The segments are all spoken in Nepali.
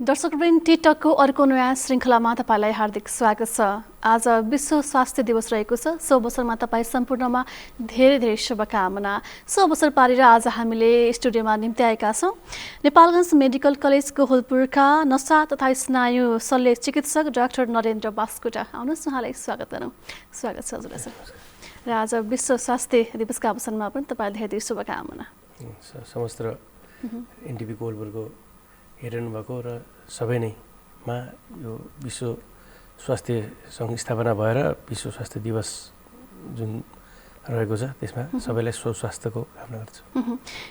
दर्शकवृन्द टिकटकको अर्को नयाँ श्रृङ्खलामा तपाईलाई हार्दिक स्वागत छ। आज विश्व स्वास्थ्य दिवस रहेको छ। सो अवसरमा तपाईँ सम्पूर्णमा धेरै धेरै शुभकामना। सो अवसर पारेर आज हामीले स्टुडियोमा निम्ति आएका छौँ नेपालगञ्ज मेडिकल कलेज कोहलपुरका नसा तथा स्नायु शल्य चिकित्सक डाक्टर नरेन्द्र बास्कोटा। आउनुहोस् उहाँलाई स्वागत गरौँ। स्वागत छ हजुरलाई। र आज विश्व स्वास्थ्य दिवसका अवसरमा पनि तपाईँलाई धेरै धेरै शुभकामना। समस्त एनटिभी कोहलपुरको हेरिनु भएको र सबै नैमा यो विश्व स्वास्थ्य सङ्घ स्थापना भएर विश्व स्वास्थ्य दिवस जुन रहेको छ त्यसमा सबैलाई स्वास्थ्यको कामना गर्छु।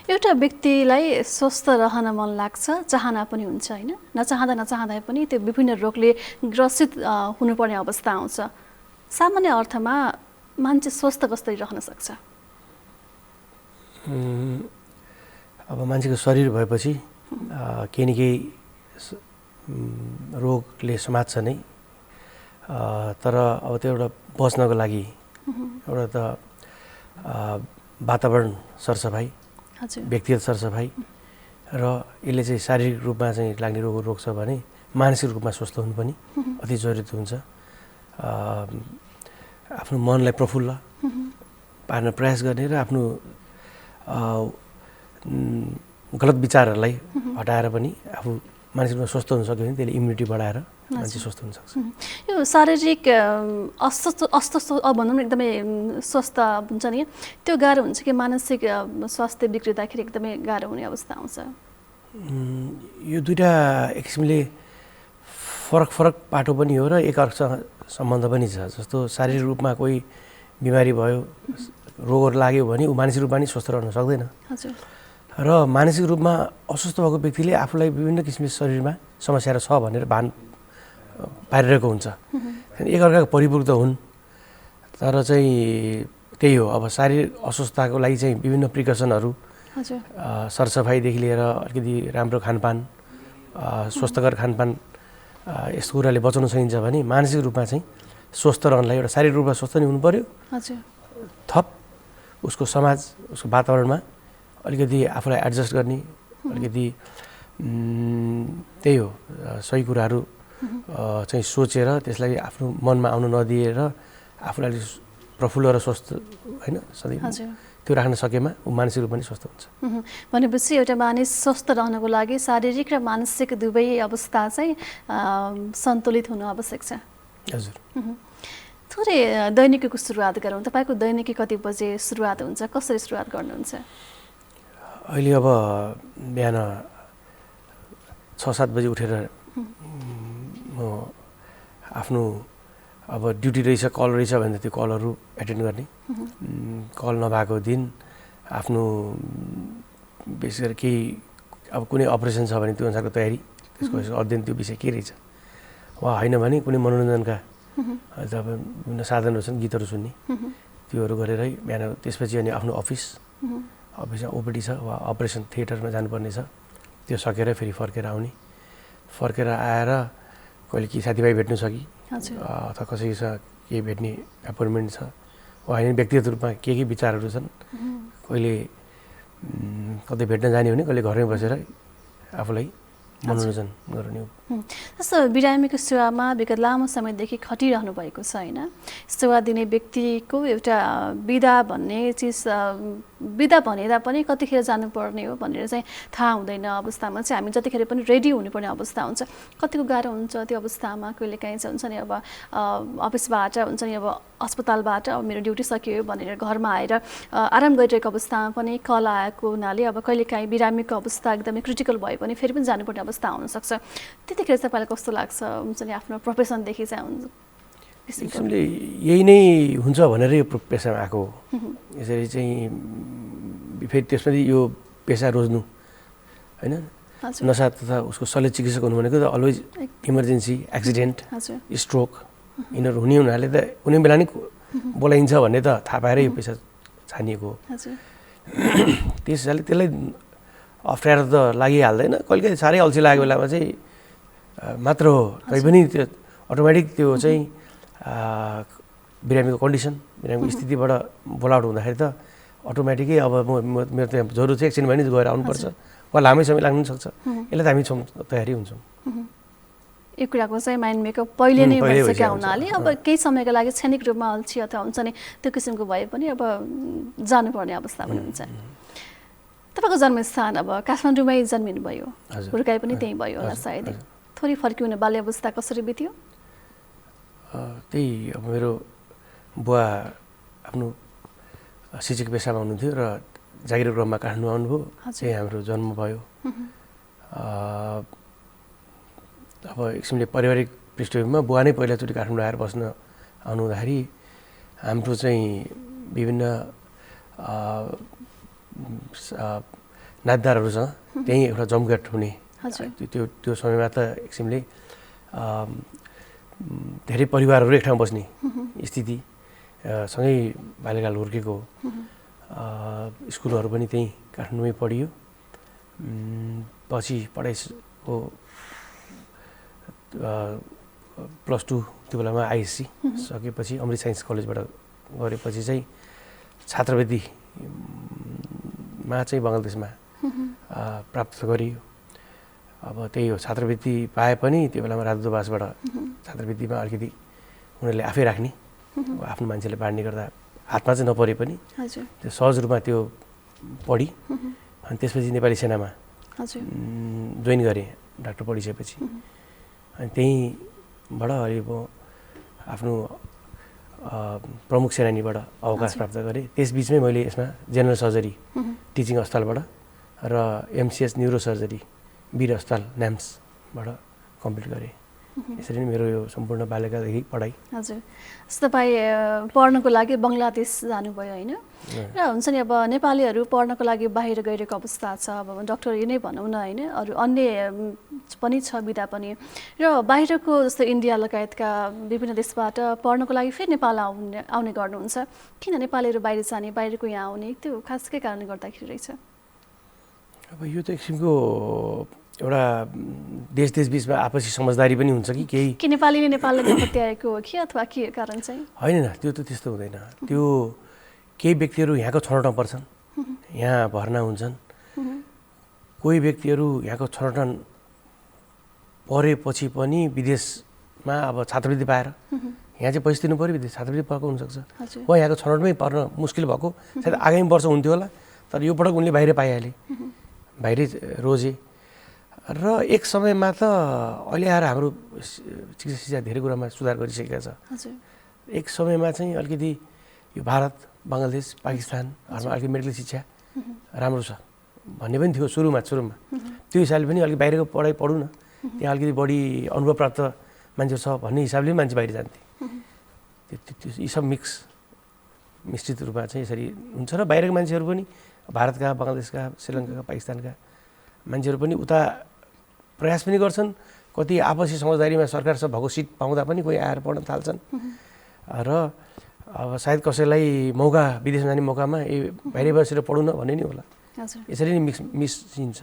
एउटा व्यक्तिलाई स्वस्थ रहन मन लाग्छ, चाहना पनि हुन्छ होइन, नचाहँदा पनि त्यो विभिन्न रोगले ग्रसित हुनुपर्ने अवस्था आउँछ। सामान्य अर्थमा मान्छे स्वस्थ कसरी रहन सक्छ? अब मान्छेको शरीर भएपछि केही न केही रोगले समात्छ नै, तर अब त्यो एउटा बच्नको लागि एउटा त वातावरण सरसफाइ, व्यक्तिगत सरसफाइ र यसले चाहिँ शारीरिक रूपमा चाहिँ लाग्ने रोग रोक्छ भने मानसिक रूपमा स्वस्थ हुनु पनि अति जरुरी हुन्छ। आफ्नो मनलाई प्रफुल्ल पार्न प्रयास गर्ने र आफ्नो गलत विचारहरूलाई हटाएर पनि आफू मानसिक रूपमा स्वस्थ हुन सक्यो भने त्यसले इम्युनिटी बढाएर मान्छे स्वस्थ हुन सक्छ। यो शारीरिक भनौँ न एकदमै स्वस्थ हुन्छ नि, त्यो गाह्रो हुन्छ कि मानसिक स्वास्थ्य बिग्रिँदाखेरि एकदमै गाह्रो हुने अवस्था आउँछ? यो दुईवटा एक किसिमले फरक फरक पाटो पनि हो र एकअर्कासँग सम्बन्ध पनि छ। जस्तो शारीरिक रूपमा कोही बिमारी भयो, रोगहरू लाग्यो भने ऊ मानसिक रूपमा नि स्वस्थ रहन सक्दैन। र मानसिक रूपमा अस्वस्थ भएको व्यक्तिले आफूलाई विभिन्न किसिमले शरीरमा समस्याहरू छ भनेर भान पारिरहेको हुन्छ। एकअर्काको परिपूरक हुन्, तर चाहिँ त्यही हो। अब शारीरिक अस्वस्थताको लागि चाहिँ विभिन्न प्रिकसनहरू, सरसफाइदेखि लिएर अलिकति राम्रो खानपान, स्वस्थकर खानपान, यस्तो कुराले बचाउन सकिन्छ भने मानसिक रूपमा चाहिँ स्वस्थ रहनलाई एउटा शारीरिक रूपमा स्वस्थ नै हुनु पर्यो, थप उसको समाज, उसको वातावरणमा अलिकति आफूलाई एडजस्ट गर्ने, अलिकति त्यही हो सही कुराहरू चाहिँ सोचेर त्यसलाई आफ्नो मनमा आउन नदिएर आफूलाई अलिक प्रफुल्ल र स्वस्थ होइन सधैँ त्यो राख्न सकेमा ऊ मानसिक रूपमा पनि स्वस्थ हुन्छ। भनेपछि एउटा मानिस स्वस्थ रहनको लागि शारीरिक र मानसिक दुवै अवस्था चाहिँ सन्तुलित हुनु आवश्यक छ। हजुर। थोरै दैनिकीको सुरुवात गरौँ। तपाईँको दैनिकी कति बजे सुरुवात हुन्छ, कसरी सुरुवात गर्नुहुन्छ? अहिले अब बिहान 6-7 बजी उठेर म आफ्नो अब ड्युटी रहेछ, कल रहेछ भने त्यो कलहरू एटेन्ड गर्ने, कल नभएको दिन आफ्नो विशेष गरी केही अब कुनै अपरेसन छ भने त्यो अनुसारको तयारी, त्यसको अध्ययन त्यो विषय के रहेछ, वा होइन भने कुनै मनोरञ्जनका अब विभिन्न साधनहरू छन्, गीतहरू सुन्ने, त्योहरू गरेरै बिहान त्यसपछि अनि आफ्नो अफिसमा ओपिडी छ वा अपरेसन थिएटरमा जानुपर्ने छ, त्यो सकेर फेरि फर्केर आउने, फर्केर आएर कहिले के साथीभाइ भेट्नु छ कि अथवा कसैसँग केही भेट्ने एपोइन्टमेन्ट छ वा होइन व्यक्तिगत रूपमा के विचारहरू छन्, कहिले कतै भेट्न जाने भने कहिले घरमै बसेर आफूलाई मनोरञ्जन गर्ने हो। जस्तो बिरामीको सेवामा विगत लामो समयदेखि खटिरहनु भएको छ होइन, सेवा दिने व्यक्तिको एउटा बिदा भन्ने चिज, बिदा भनेर पनि कतिखेर जानुपर्ने हो भनेर चाहिँ थाहा हुँदैन अवस्थामा चाहिँ हामी जतिखेर पनि रेडी हुनुपर्ने अवस्था हुन्छ। कतिको गाह्रो हुन्छ त्यो अवस्थामा, कहिले काहीँ चाहिँ हुन्छ नि अब अफिसबाट हुन्छ नि अब अस्पतालबाट अब मेरो ड्युटी सकियो भनेर घरमा आएर आराम गरिरहेको अवस्थामा पनि कल आएको हुनाले अब कहिलेकाहीँ बिरामीको अवस्था एकदमै क्रिटिकल भयो भने फेरि पनि जानुपर्ने अवस्था आउनसक्छ। त्यतिखेर तपाईँलाई कस्तो लाग्छ? हुन्छ नि आफ्नो प्रोफेसनदेखि चाहिँ हुन्छ किसिमले यही नै हुन्छ भनेर यो पेसामा आएको हो। यसरी चाहिँ फेरि त्यसपछि यो पेसा रोज्नु होइन, नसा तथा उसको शल्य चिकित्सक हुनु भनेको त अलवेज इमर्जेन्सी, एक्सिडेन्ट, स्ट्रोक यिनीहरू हुने हुनाले त कुनै बेला नि बोलाइन्छ भन्ने त थाहा पाएर यो पेसा छानिएको हो। त्यसलाई अप्ठ्यारो त लागिहाल्दैन, कहिलेकाहीँ साह्रै अल्छी लागेको बेलामा चाहिँ मात्र हो, तैपनि त्यो अटोमेटिक त्यो चाहिँ बिरामीको कन्डिसन, बिरामीको स्थितिबाट बोलाउट हुँदाखेरि त अटोमेटिकै अब मेरो त जरुरत छ एकछिन भने गएर आउनुपर्छ वा लामै समय लाग्न सक्छ, यसलाई त हामी छौँ, तयारी हुन्छौँ। यो कुराको चाहिँ माइन्ड मेकअप पहिले नै पहिले भइसकेका हुन्छ, हुनाले अब केही समयको लागि क्षणिक रूपमा अल्छी अथवा हुन्छ नि त्यो किसिमको भए पनि अब जानुपर्ने अवस्था पनि हुन्छ। तपाईँको जन्मस्थान अब काठमाडौँमै जन्मिनुभयो, हुर्काइ पनि त्यहीँ भयो होला सायद। थोरै फर्किउने बाल्यावस्था कसरी बित्यो? त्यही अब मेरो बुवा आफ्नो शिक्षक पेसामा हुनुहुन्थ्यो र जागिर क्रममा काठमाडौँ आउनुभयो, त्यही हाम्रो जन्म भयो। अब एक किसिमले पारिवारिक पृष्ठभूमिमा बुवा नै पहिलाचोटि काठमाडौँ आएर बस्न आउनुहुँदाखेरि हाम्रो चाहिँ विभिन्न नातेदारहरूसँग त्यहीँ एउटा जमघट हुने त्यो समयमा त एक किसिमले धेरै परिवारहरू एक ठाउँ बस्ने स्थिति सँगै बाल्यकाल हुर्केको स्कुलहरू पनि त्यहीँ काठमाडौँमै पढियो। पछि पढाइको +2 त्यो बेलामा आइएससी सकेपछि अमृत साइन्स कलेजबाट गरेपछि चाहिँ छात्रवृत्तिमा चाहिँ बङ्गलादेशमा प्राप्त गरियो। अब त्यही हो, छात्रवृत्ति पाए पनि त्यो बेलामा राजदूतावासबाट छात्रवृत्तिमा अलिकति उनीहरूले आफै राख्ने, आफ्नो मान्छेले बाँड्ने गर्दा हातमा चाहिँ नपरे पनि त्यो सहज रूपमा त्यो पढी। अनि त्यसपछि नेपाली सेनामा जोइन गरेँ डाक्टर पढिसकेपछि। अनि त्यहीँबाट अहिले म आफ्नो प्रमुख सेनानीबाट अवकाश प्राप्त गरेँ। त्यसबिचमै मैले यसमा जेनरल सर्जरी टिचिङ अस्पतालबाट र MCS न्युरो सर्जरी वीर अस्पताल न्याम्सबाट कम्प्लिट गरेँ। यसरी नै मेरो यो सम्पूर्ण बाल्यकालदेखि पढाइ। हजुर, तपाईँ पढ्नको लागि बङ्गलादेश जानुभयो होइन? र हुन्छ नि अब नेपालीहरू पढ्नको लागि बाहिर गइरहेको अवस्था छ, अब डक्टरी नै भनौँ न होइन, अरू अन्य पनि छ विधा पनि। र बाहिरको जस्तो इन्डिया लगायतका विभिन्न देशबाट पढ्नको लागि फेरि नेपाल आउने गर्नुहुन्छ। किन नेपालीहरू बाहिर जाने, बाहिरको यहाँ आउने, त्यो खास के कारणले गर्दाखेरि रहेछ? अब यो त एक किसिमको एउटा देश बिचमा आपसी समझदारी पनि हुन्छ कि केही के नेपालीले नेपाललाई नपत्याएको हो कि अथवा के कारण चाहिँ? होइन, त्यो त त्यस्तो हुँदैन। त्यो केही व्यक्तिहरू यहाँको छनौटमा पर्छन्, यहाँ भर्ना हुन्छन्। कोही व्यक्तिहरू यहाँको छनौटन परेपछि पनि विदेशमा अब छात्रवृत्ति पाएर यहाँ चाहिँ पैसा दिनु पऱ्यो, विदेश छात्रवृत्ति पाएको हुनसक्छ। उहाँ यहाँको छनौटमै पर्न मुस्किल भएको सायद आगामी वर्ष हुन्थ्यो होला, तर यो पटक उनले बाहिर पाइहाले, बाहिरै रोजे। र एक समयमा त अहिले आएर हाम्रो चिकित्सा शिक्षा धेरै कुरामा सुधार गरिसकेका छ। एक समयमा चाहिँ अलिकति यो भारत, बङ्गलादेश, पाकिस्तानहरूमा अलिकति मेडिकल शिक्षा राम्रो छ भन्ने पनि थियो सुरुमा। त्यो हिसाबले पनि अलिकति बाहिरको पढाइ पढौँ न, त्यहाँ अलिकति बढी अनुभव प्राप्त मान्छे छ भन्ने हिसाबले मान्छे बाहिर जान्थे। यी सब मिश्रित रूपमा चाहिँ यसरी हुन्छ। र बाहिरका मान्छेहरू पनि भारतका, बङ्गलादेशका, श्रीलङ्काका, पाकिस्तानका मान्छेहरू पनि उता प्रयास पनि गर्छन्। कति आपसी समझदारीमा सरकारसँग भएको सिट पाउँदा पनि कोही आएर पढ्न थाल्छन्। र अब सायद कसैलाई मौका, विदेशमा जाने मौकामा बाहिरै बसेर पढौँ न भन्ने नि होला। यसरी नै मिसिन्छ।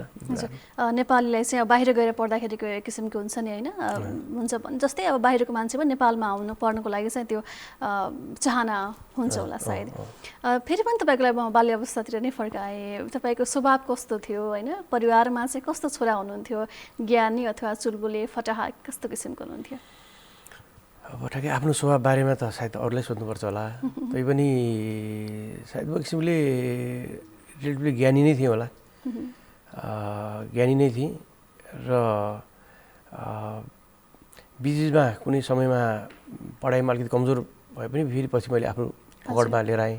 नेपालीलाई चाहिँ अब बाहिर गएर पढ्दाखेरिको एक किसिमको हुन्छ नि होइन, हुन्छ जस्तै अब बाहिरको मान्छे पनि नेपालमा आउनु पढ्नको लागि चाहिँ त्यो चाहना हुन्छ होला सायद। फेरि पनि तपाईँको लागि म बाल्य अवस्थातिर नै फर्काएँ, तपाईँको स्वभाव कस्तो थियो होइन? परिवारमा चाहिँ कस्तो छोरा हुनुहुन्थ्यो? ज्ञानी अथवा चुलबुले, फटाहा कस्तो किसिमको हुनुहुन्थ्यो? अब ठ्याक्कै आफ्नो स्वभाव बारेमा त सायद अरूलाई सोध्नुपर्छ होला। तैपनि सायद म किसिमले रिलेटिभली ज्ञानी नै थिएँ होला, ज्ञानी नै थिएँ। र बिचमा कुनै समयमा पढाइमा अलिकति कमजोर भए पनि फेरि पछि मैले आफ्नो पकडमा लिएर आएँ।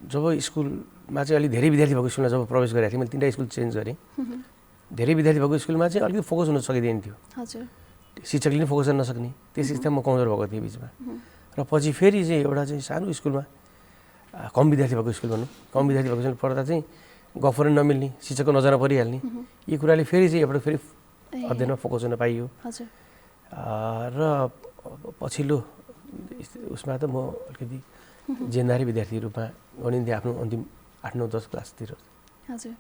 जब स्कुलमा चाहिँ अलिक धेरै विद्यार्थी भएको स्कुलमा जब प्रवेश गरेको थिएँ, मैले 3टा स्कुल चेन्ज गरेँ। धेरै विद्यार्थी भएको स्कुलमा चाहिँ अलिकति फोकस हुन सकिँदैन थियो, शिक्षकले नै फोकस गर्न नसक्ने, त्यस स्थितिमा म कमजोर भएको थिएँ बिचमा। र पछि फेरि चाहिँ एउटा चाहिँ सानो स्कुलमा कम विद्यार्थी भएको स्कुल भनौँ, कम विद्यार्थी भएको स्कुल पढ्दा चाहिँ गफ गर्न नमिल्ने, शिक्षकको नजरमा परिहाल्ने, यी कुराले फेरि चाहिँ एउटा फेरि अध्ययनमा फोकस हुन पाइयो। र पछिल्लो उसमा त म अलिकति जेन्दारी विद्यार्थी रूपमा गनिन्थेँ आफ्नो अन्तिम 8, 9, 10 क्लासतिर। हजुर,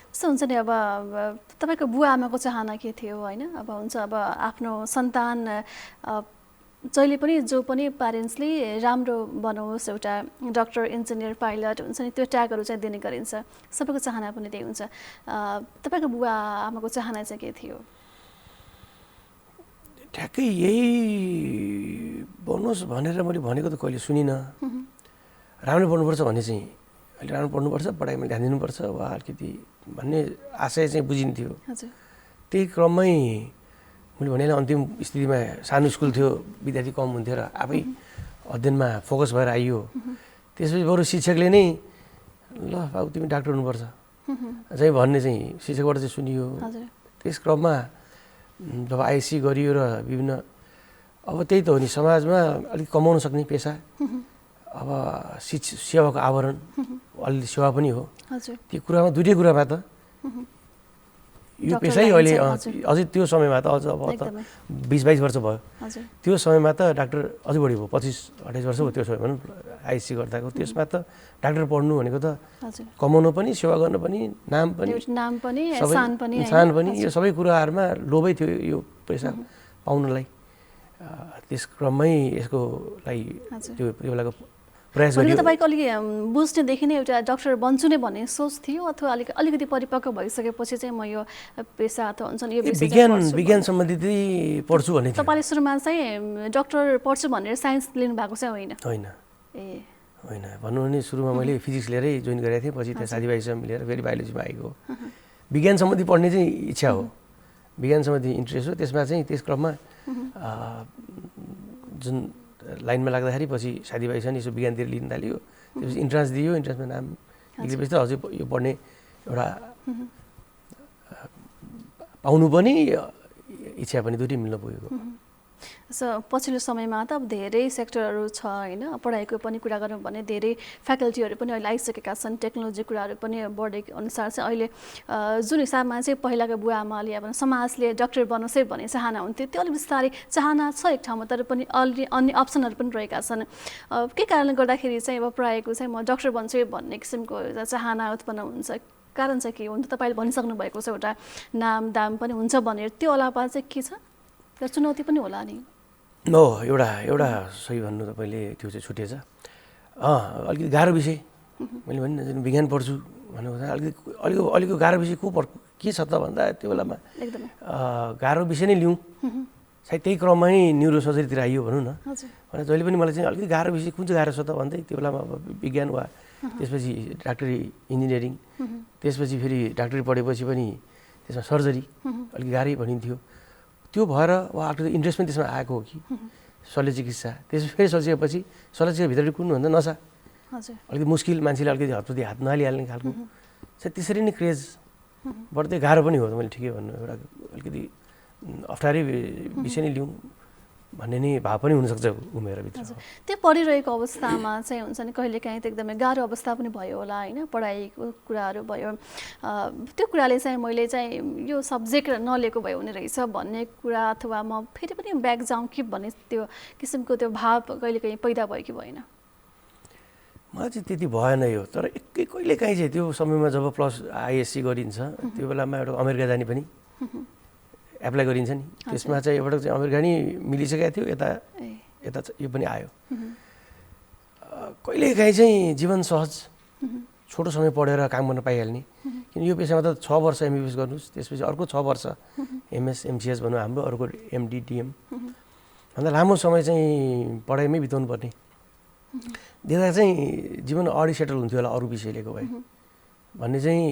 जस्तो हुन्छ नि अब तपाईँको बुवा आमाको चाहना के थियो होइन? अब हुन्छ अब आफ्नो सन्तान जहिले पनि जो पनि प्यारेन्ट्सले राम्रो बनोस्, एउटा डक्टर, इन्जिनियर, पाइलट हुन्छ नि, त्यो ट्यागहरू चाहिँ दिने गरिन्छ। सबैको चाहना पनि त्यही हुन्छ। तपाईँको बुवा आमाको चाहना चाहिँ के थियो? ठ्याक्कै यही बनोस् भनेर मैले भनेको त कहिले सुनिनँ। राम्रो पढ्नुपर्छ भन्ने चाहिँ अहिले राम्रो पढ्नुपर्छ, पढाइमा ध्यान दिनुपर्छ वा अलिकति भन्ने आशय चाहिँ बुझिन्थ्यो। त्यही क्रममै मैले भने अन्तिम स्थितिमा सानो स्कुल थियो, विद्यार्थी कम हुन्थ्यो र आफै अध्ययनमा फोकस भएर आइयो। त्यसपछि बरु शिक्षकले नै ल बाबु तिमी डाक्टर हुनुपर्छ चाहिँ भन्ने चाहिँ शिक्षकबाट चाहिँ सुनियो। त्यस क्रममा जब आइएससी गरियो र विभिन्न अब त्यही त हो नि, समाजमा अलिक कमाउन सक्ने पेसा, अब सेवाको आवरण, अलि सेवा पनि हो। त्यो कुरामा दुईटै कुरामा त यो पेसै अहिले अझै त्यो समयमा त अझ अब त 20-22 वर्ष भयो। त्यो समयमा त डाक्टर अझै बढी भयो, 25-28 वर्ष भयो त्यो समयमा आइएससी गर्दाको। त्यसमा त डाक्टर पढ्नु भनेको त कमाउनु पनि, सेवा गर्न पनि, नाम पनि, सान पनि, यो सबै कुराहरूमा लोभै थियो यो पैसा पाउनलाई। त्यस क्रममै यसको लागि त्यो बेलाको प्रयास गरियो। तपाईँको अलिक बुझ्नेदेखि नै एउटा डक्टर बन्छु नै भन्ने सोच थियो अथवा अलिकति परिपक्व भइसकेपछि चाहिँ म यो पेसा अथवा हुन्छ नि यो विज्ञान सम्बन्धित पढ्छु भन्ने थियो। तपाईँले सुरुमा चाहिँ डक्टर पढ्छु भनेर साइन्स लिनु भएको चाहिँ होइन? होइन भन्नु भने सुरुमा मैले फिजिक्स लिएरै जोइन गरेको थिएँ, पछि त्यहाँ साथीभाइसँग मिलेर फेरि बायोलोजीमा आएको। विज्ञान सम्बन्धी पढ्ने चाहिँ इच्छा हो, विज्ञान सम्बन्धी इन्ट्रेस्ट हो। त्यसमा चाहिँ त्यस क्रममा जुन लाइनमा लाग्दाखेरि पछि साथीभाइसँग यसो विज्ञानतिर लिन थाल्यो। त्यसपछि इन्ट्रान्स दियो, इन्ट्रान्समा नाम निक्लेपछि त अझै यो पढ्ने एउटा पाउनु पनि इच्छा पनि दुइटै मिल्न पुगेको। पछिल्लो समयमा त अब धेरै सेक्टरहरू छ होइन, पढाइको पनि कुरा गरौँ भने धेरै फ्याकल्टीहरू पनि अहिले आइसकेका छन्। टेक्नोलोजी कुराहरू पनि बढेको अनुसार चाहिँ अहिले जुन हिसाबमा चाहिँ पहिलाको बुवा आमाले अब समाजले डक्टर बनोस् भन्ने चाहना हुन्थ्यो, त्यो अलिक बिस्तारै चाहना छ एक ठाउँमा, तर पनि अलि अन्य अप्सनहरू पनि रहेका छन्। के कारणले गर्दाखेरि चाहिँ अब प्रायःको चाहिँ म डक्टर बन्छु भन्ने किसिमको चाहना उत्पन्न हुन्छ? कारण चाहिँ के हो? तपाईँले भनिसक्नु भएको छ एउटा नाम दाम पनि हुन्छ भनेर, त्यो अलावा चाहिँ के छ? चुनौती पनि होला नि? एउटा सही भन्नु तपाईँले, त्यो चाहिँ छुटेछ। अलिकति गाह्रो विषय मैले भने विज्ञान पढ्छु भनेको अलिक गाह्रो विषय के छ त भन्दा त्यो बेलामा गाह्रो विषय नै लिउँ। सायद त्यही क्रममा नै न्युरो सर्जरीतिर आइयो भनौँ न। भने जहिले पनि मलाई चाहिँ अलिकति गाह्रो विषय कुन चाहिँ गाह्रो छ त भन्दै त्यो बेलामा विज्ञान वा त्यसपछि डाक्टरी इन्जिनियरिङ, त्यसपछि फेरि डाक्टरी पढेपछि पनि त्यसमा सर्जरी अलिक गाह्रै भनिन्थ्यो। त्यो भएर वा आफ्नो इन्ट्रेस्ट पनि त्यसमा आएको हो कि शल्य चिकित्सा। त्यसपछि फेरि सकिएपछि शल्य चिकित्साभित्र कुन भन्दा नसा अलिकति मुस्किल, मान्छेले अलिकति हतपति हात नहालिहाल्ने खालको। त्यसरी नै क्रेज बढ्दै गाह्रो पनि हो त मैले ठिकै भन्नु, एउटा अलिकति अप्ठ्यारै विषय नै लिउँ भन्ने नै भाव पनि हुनसक्छ उमेरभित्र। त्यो पढिरहेको अवस्थामा चाहिँ हुन्छ नि कहिलेकाहीँ त एकदमै गाह्रो अवस्था पनि भयो होला होइन, पढाइको कुराहरू भयो, त्यो कुराले चाहिँ मैले चाहिँ यो सब्जेक्ट नलिएको भए हुने रहेछ भन्ने कुरा, अथवा म फेरि पनि ब्याक जाउँ कि भन्ने त्यो किसिमको त्यो भाव कहिलेकाहीँ पैदा भयो कि भएन? मलाई चाहिँ त्यति भएन यो, तर कहिलेकाहीँ चाहिँ त्यो समयमा जब प्लस आइएससी गरिन्छ त्यो बेलामा एउटा अमेरिका जाने पनि एप्लाई गरिन्छ नि, त्यसमा चाहिँ एउटा चाहिँ अमेरिका नै मिलिसकेको थियो, यता यो पनि आयो। कहिलेकाहीँ चाहिँ जीवन सहज, छोटो समय पढेर काम गर्न पाइहाल्ने। किन यो पेसामा त 6 वर्ष एमबिबिएस गर्नुहोस्, त्यसपछि अर्को 6 वर्ष एमएस एमसिएस भनौँ, हाम्रो अर्को एमडी डिएम भन्दा लामो समय चाहिँ पढाइमै बिताउनु पर्ने देख्दा चाहिँ जीवन अडी सेटल हुन्थ्यो होला अरू विषय लिएको भए भन्ने चाहिँ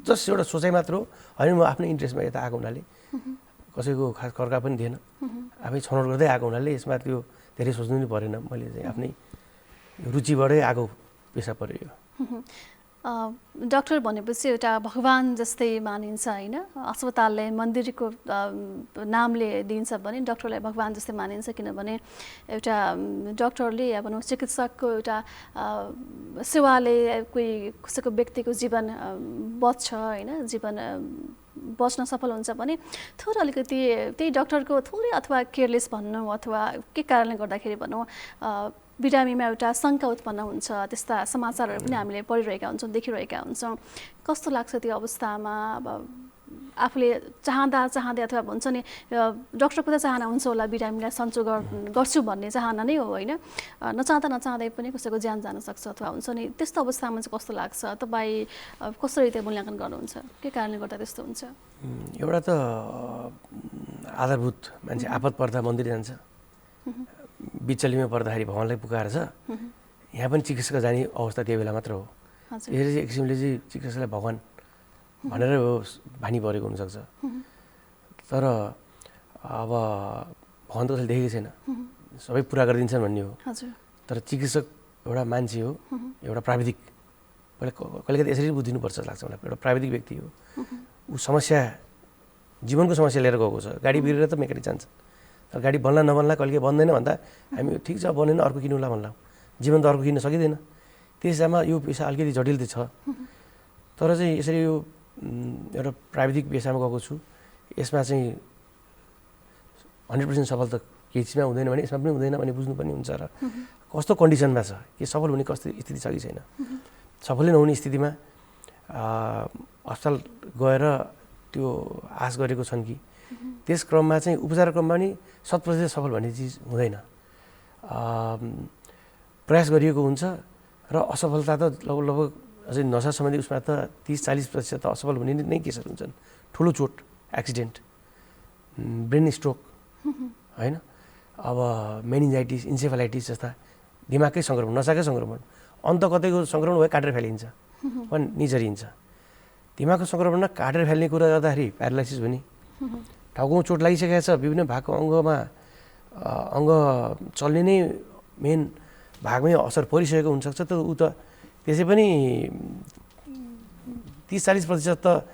जस्ट एउटा सोचाइ मात्र हो। होइन, म आफ्नै इन्ट्रेस्टमा यता आएको हुनाले, कसैको खास कर्का पनि थिएन, आफै छनौट गर्दै आएको हुनाले यसमा त्यो धेरै सोच्नु नै परेन। मैले चाहिँ आफ्नै रुचिबाटै आएको पेसा पऱ्यो यो। डक्टर भनेपछि एउटा भगवान् जस्तै मानिन्छ होइन, अस्पतालले मन्दिरको नामले दिन्छ भने डक्टरलाई भगवान् जस्तै मानिन्छ, किनभने एउटा डक्टरले अब चिकित्सकको एउटा सेवाले कोही कसैको व्यक्तिको जीवन बच्छ होइन, जीवन बच्न सफल हुन्छ भने थोरै अलिकति त्यही डक्टरको थोरै अथवा केयरलेस भनौँ अथवा के कारणले गर्दाखेरि भनौँ बिरामीमा एउटा शङ्का उत्पन्न हुन्छ। त्यस्ता समाचारहरू पनि हामीले पढिरहेका हुन्छौँ, देखिरहेका हुन्छौँ। कस्तो लाग्छ त्यो अवस्थामा? अब आफूले चाहँदै अथवा भन्छ नि डक्टरको त चाहना हुन्छ होला बिरामीलाई सन्चो गर्छु भन्ने चाहना नै हो होइन, नचाहँदै पनि कसैको ज्यान जान सक्छ अथवा हुन्छ नि, त्यस्तो अवस्थामा चाहिँ कस्तो लाग्छ, तपाईँ कसरी त्यो मूल्याङ्कन गर्नुहुन्छ, के कारणले गर्दा त्यस्तो हुन्छ? एउटा त आधारभूत मान्छे आपत पर्दा मन्दिर जान्छ, बिचलीमा पर्दाखेरि भगवान्लाई पुकाएर छ, यहाँ पनि चिकित्सक जाने अवस्था त्यो बेला मात्र हो। यसरी चाहिँ एक किसिमले चाहिँ चिकित्सकलाई भगवान् भनेर भानी परेको हुनसक्छ। तर अब भगवान् त कसैले देखेको छैन, सबै पुरा गरिदिन्छन् भन्ने हो। तर चिकित्सक एउटा मान्छे हो, एउटा प्राविधिक, कहिलेकाहीँ यसरी बुझिनुपर्छ लाग्छ मलाई। एउटा प्राविधिक व्यक्ति हो, ऊ समस्या जीवनको समस्या लिएर गएको छ। गाडी बिग्रेर त मेकानिक जान्छ, तर गाडी बन्ला नबन्ला कहिले बन्दैन भन्दा हामी ठिक छ बनेन अर्को किन्नुला भन्ला, जीवन त अर्को किन्न सकिँदैन। त्यसमा यो पेसा अलिकति जटिल त छ, तर चाहिँ यसरी यो एउटा प्राविधिक पेसामा गएको छु, यसमा चाहिँ 100% सफल त केही चिजमा हुँदैन भने यसमा पनि हुँदैन भने बुझ्नुपर्ने हुन्छ। र कस्तो कन्डिसनमा छ, के सफल हुने कस्तो स्थिति छ कि छैन, सफलै नहुने स्थितिमा अस्पताल गएर त्यो आश गरेको छन् कि त्यस क्रममा चाहिँ उपचार क्रममा नि 100% सफल भन्ने चिज हुँदैन। प्रयास गरिएको हुन्छ र असफलता त लगभग अझै नसा सम्बन्धी उसमा त 30-40% त असफल हुने नै केसहरू हुन्छन्। ठुलो चोट, एक्सिडेन्ट, ब्रेन स्ट्रोक होइन, अब मेनिन्जाइटिस, इन्सेफेलाइटिस जस्ता दिमागकै सङ्क्रमण, नसाकै सङ्क्रमण, अन्त कतैको सङ्क्रमण भयो काटेर फालिन्छ पनि निचरिन्छ। दिमागको सङ्क्रमणमा काटेर फाल्ने कुरा गर्दाखेरि प्यारालाइसिस हुने, टाउकोमा चोट लागिसकेको छ, विभिन्न भागको अङ्गमा अङ्ग चल्ने नै मेन भागमै असर परिसकेको हुनसक्छ। त ऊ त त्यसै पनि 30-40% त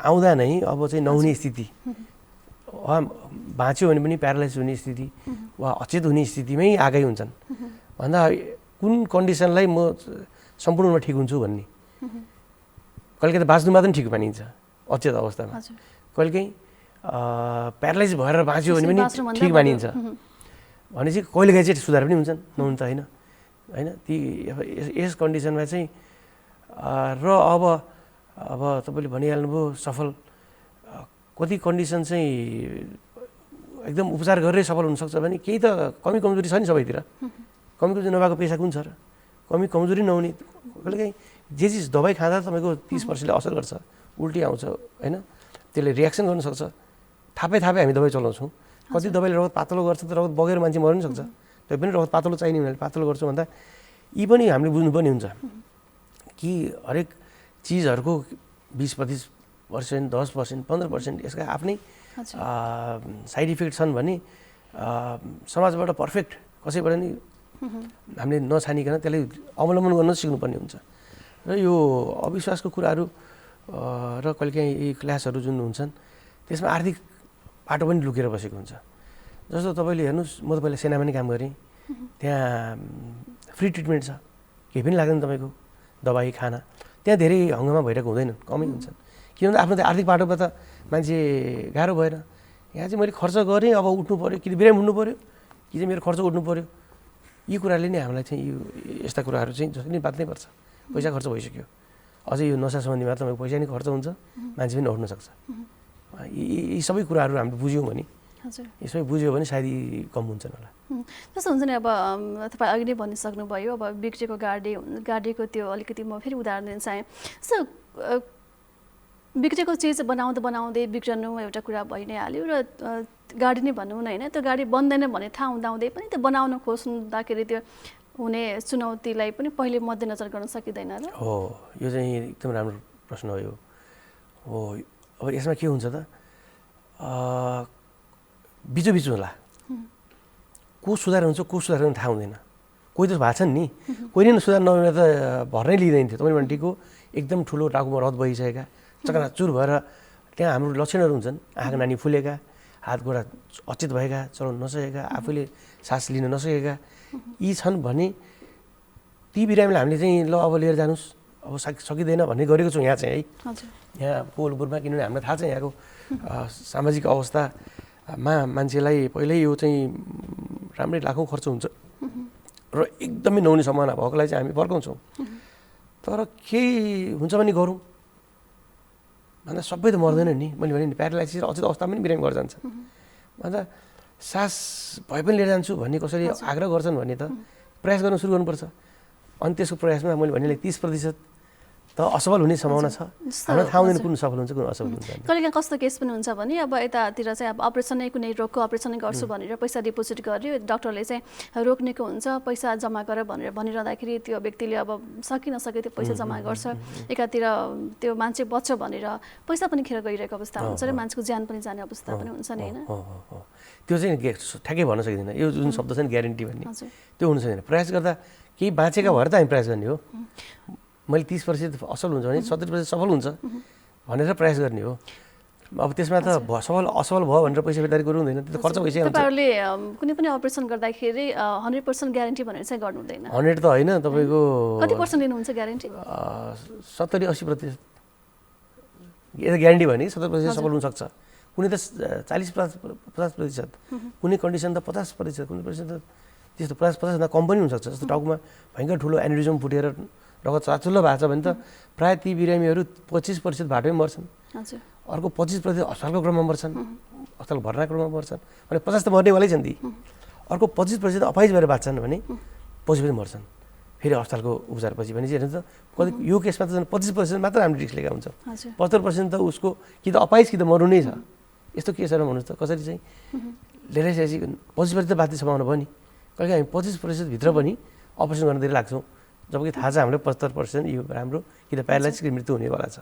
आउँदा नै अब चाहिँ नहुने स्थिति, वा बाँच्यो भने पनि प्यारालाइसिस हुने स्थिति वा अचेत हुने स्थितिमै आएकै हुन्छन्। भन्दा कुन कन्डिसनलाई म सम्पूर्ण रूपमा ठिक हुन्छु भन्ने, कहिलेकाहीँ त बाँच्नु मात्र ठिक मानिन्छ अचेत अवस्थामा, कहिलेकाहीँ प्यारालाइसिस भएर बाँच्यो भने पनि ठिक मानिन्छ। भनेपछि कहिलेकाहीँ चाहिँ सुधार पनि हुन्छन्, नहुन त होइन होइन। ती यस कन्डिसनमा चाहिँ र अब तपाईँले भनिहाल्नुभयो सफल, कति कन्डिसन चाहिँ एकदम उपचार गरेरै सफल हुनसक्छ भने केही त कमी कमजोरी छ नि सबैतिर। कमी कमजोरी नभएको पेसा कुन छ र? कमी कमजोरी नहुने, कहिलेकाहीँ जे चिज दबाई खाँदा तपाईँको 30%ले असर गर्छ, उल्टी आउँछ होइन, त्यसले रियाक्सन गर्नसक्छ। थापै हामी दबाई चलाउँछौँ, कति दबाईले रगत पातलो गर्छ त रगत बगेर मान्छे मर्न सक्छ। त्यो पनि रगत पातलो चाहिने हुनाले पातलो गर्छु भन्दा यी पनि हामीले बुझ्नुपर्ने हुन्छ कि हरेक चिजहरूको 20-25%, 10%, 15% यसका आफ्नै साइड इफेक्ट छन् भने समाजबाट पर्फेक्ट कसैबाट नि हामीले नछानिकन त्यसलाई अवलम्बन गर्न सिक्नुपर्ने हुन्छ। र यो अविश्वासको कुराहरू र कहिलेकाहीँ यी क्लासहरू जुन हुन्छन् त्यसमा आर्थिक बाटो पनि लुकेर बसेको हुन्छ। जस्तो तपाईँले हेर्नुहोस्, म त पहिला सेनामा नि काम गरेँ, त्यहाँ फ्री ट्रिटमेन्ट छ, केही पनि लाग्दैन तपाईँको दबाई खाना, त्यहाँ धेरै हङ्गामा भइरहेको हुँदैन, कमै हुन्छन्। किनभने आफ्नो त आर्थिक बाटोमा त मान्छे गाह्रो भएन। यहाँ चाहिँ मैले खर्च गरेँ, अब उठ्नु पऱ्यो, कि बिरामी हुनु पऱ्यो कि चाहिँ मेरो खर्च उठ्नु पऱ्यो, यी कुराले नै हामीलाई चाहिँ यो यस्ता कुराहरू चाहिँ जसरी नै बाँच्नै पर्छ। पैसा खर्च भइसक्यो, अझै यो नसा सम्बन्धीमा तपाईँको पैसा नै खर्च हुन्छ, मान्छे पनि नउठ्न सक्छ। यी सबै कुराहरू हामीले बुझ्यौँ भने, यी सबै बुझ्यो भने सायद यी कम हुन्छन् होला। जस्तो हुन्छ नि, अब तपाईँ अघि नै भनिसक्नुभयो, अब बिग्रेको गाडीको त्यो अलिकति म फेरि उदाहरण दिन चाहेँ। सो बिग्रेको चिज बनाउँदै बिग्रनु एउटा कुरा भइ नै हाल्यो, र गाडी नै भनौँ न होइन, त्यो गाडी बन्दैन भन्ने थाहा हुँदाहुँदै पनि त्यो बनाउन खोज्दाखेरि त्यो हुने चुनौतीलाई पनि पहिले मध्यनजर गर्न सकिँदैन र? हो, यो चाहिँ एकदम राम्रो प्रश्न हो यो। हो, अब यसमा के हुन्छ त, बिचो होला, को सुधार हुन्छ को सुधार गर्ने थाहा हुँदैन। कोही त भएको छन् नि, कोही नै सुधार नहुने त भर्नै लिँदैन थियो। तपाईँले भने ठिक हो, एकदम ठुलो टाउकोमा रगत बगिसकेका, चकनाचुर भएर त्यहाँ हाम्रो लक्षणहरू हुन्छन्, आँखा नानी फुलेका, हात गोडा अचेत भएका, चलाउन नसकेका, आफूले सास लिन नसकेका, यी छन् भने ती बिरामीलाई हामीले चाहिँ ल अब लिएर जानुहोस्, अब सकिँदैन भन्ने गरेको छौँ यहाँ चाहिँ है, यहाँ पोलपुरमा। किनभने हामीलाई थाहा छ यहाँको सामाजिक अवस्थामा मान्छेलाई पहिल्यै यो चाहिँ राम्रै लाखौँ खर्च हुन्छ र एकदमै नहुने सम्भावना भएकोलाई चाहिँ हामी फर्काउँछौँ। तर केही हुन्छ भने गरौँ, भन्दा सबै त मर्दैन नि, मैले भने नि प्यारालाइसिस र अचेत अवस्थामा पनि बिरामी गरेर जान्छ। भन्दा सास भए पनि लिएर जान्छु भन्ने कसरी आग्रह गर्छन् भने त प्रयास गर्न सुरु गर्नुपर्छ। अनि त्यसको प्रयासमा मैले भने 30% त असफल हुने सम्भावना छ। हामीलाई थाहा हुँदैन कुन सफल हुन्छ कुन असफल हुन्छ। कहिलेकाहीँ कस्तो केस पनि हुन्छ भने अब यतातिर चाहिँ अब अपरेसनै कुनै रोगको अपरेसनै गर्छु भनेर पैसा डिपोजिट गर्यो, डाक्टरले चाहिँ रोक्नेको हुन्छ, पैसा जम्मा गर भनेर भनिरहँदाखेरि त्यो व्यक्तिले अब सकि नसके त्यो पैसा जम्मा गर्छ, एकातिर त्यो मान्छे बच्छ भनेर पैसा पनि खेर गइरहेको अवस्था हुन्छ र मान्छेको ज्यान पनि जाने अवस्था पनि हुन्छ नि होइन। त्यो चाहिँ ठ्याक्कै भन्न सकिँदैन। यो जुन शब्द छ नि ग्यारेन्टी भन्ने, त्यो हुन सक्दैन। प्रयास गर्दा केही बाँचेका भएर त हामी प्रयास गर्ने हो। मैले 30% असफल हुन्छ भने 70% सफल हुन्छ भनेर प्रयास गर्ने हो। अब त्यसमा त असफल भयो भनेर पैसा फिर्ता गर्नु हुँदैन, त्यो त खर्च भइसक्यो। तपाईहरुले कुनै पनि अपरेसन गर्दाखेरि 100% ग्यारेन्टी भनेर चाहिँ गर्नु हुँदैन। 100 त होइन, तपाईको कति पर्सेन्ट लिनुहुन्छ ग्यारेन्टी? 70-80%। यो ग्यारेन्टी भने 70% सफल हुन सक्छ। कुनै त 40-50%, कुनै कन्डिसन त 50%, कुनै कन्डिसन त त्यस्तो 50% भन्दा कम पनि हुन सक्छ। जस्तो टाउकोमा भयङ्कर ठुलो एनेरिजम फुटेर रगत चाचुल्लो भएको छ भने त प्राय ती बिरामीहरू 25% बाटोमै मर्छन्। अर्को 25% अस्पतालको क्रममा मर्छन्, अस्पताल भर्ना क्रममा मर्छन् भने 50 त मर्नेवालै छन् ती। अर्को 25% अपाइज भएर बाँच्छन् भने 25% मर्छन् फेरि अस्पतालको उपचारपछि। भने चाहिँ हेर्नु त कति यो केसमा त 25% मात्र हामीले रिस्क लिएका हुन्छ। 75% त उसको कि त अपाइज कि त मर्नु नै छ। यस्तो केसहरू भन्नुहोस् त कसरी चाहिँ लिइसकेपछि 25% त बाँच्ने सम्भावना भयो नि। कहिलेकाहीँ हामी 25% भित्र पनि अपरेसन गर्नतिर लाग्छौँ, जबकि थाहा छ हामीलाई 75% यो राम्रो कि त प्यारालाइसिस मृत्यु हुनेवाला छ।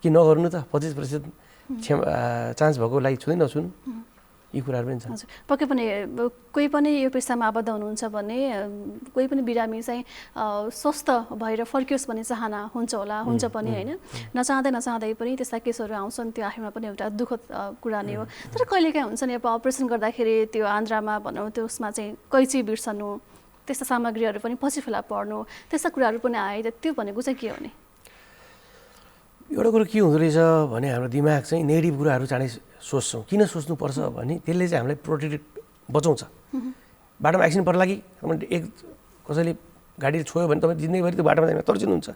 कि नगर्नु त 25% चान्स भएको लागि छुँदै नछुनु, यी कुराहरू पनि छ। पक्कै पनि कोही पनि यो पेसामा आबद्ध हुनुहुन्छ भने कोही पनि बिरामी चाहिँ स्वस्थ भएर फर्कियोस् भन्ने चाहना हुन्छ होला, हुन्छ पनि होइन। नचाहँदै पनि त्यस्ता केसहरू आउँछन्, त्यो आफैमा पनि एउटा दुःखद कुरा नै हो। तर कहिलेकाहीँ हुन्छ नि अब अपरेसन गर्दाखेरि त्यो आन्द्रामा भनौँ त्यसमा चाहिँ कैँची बिर्सनु, त्यस्ता सामग्रीहरू पनि पछि फेला पर्नु, त्यस्ता कुराहरू पनि आए, त्यो भनेको चाहिँ के हो नि? एउटा कुरो के हुँदो रहेछ भने हाम्रो दिमाग चाहिँ नेगेटिभ कुराहरू चाँडै सोच्छौँ। किन सोच्नुपर्छ भने त्यसले चाहिँ हामीलाई प्रोटेक्टेड बचाउँछ। बाटोमा एक्सिडेन्ट पर्ला कि एक कसैले गाडी छोयो भने तपाईँ जिन्दगीभरि त्यो बाटोमा जाने तर्सिनुहुन्छ।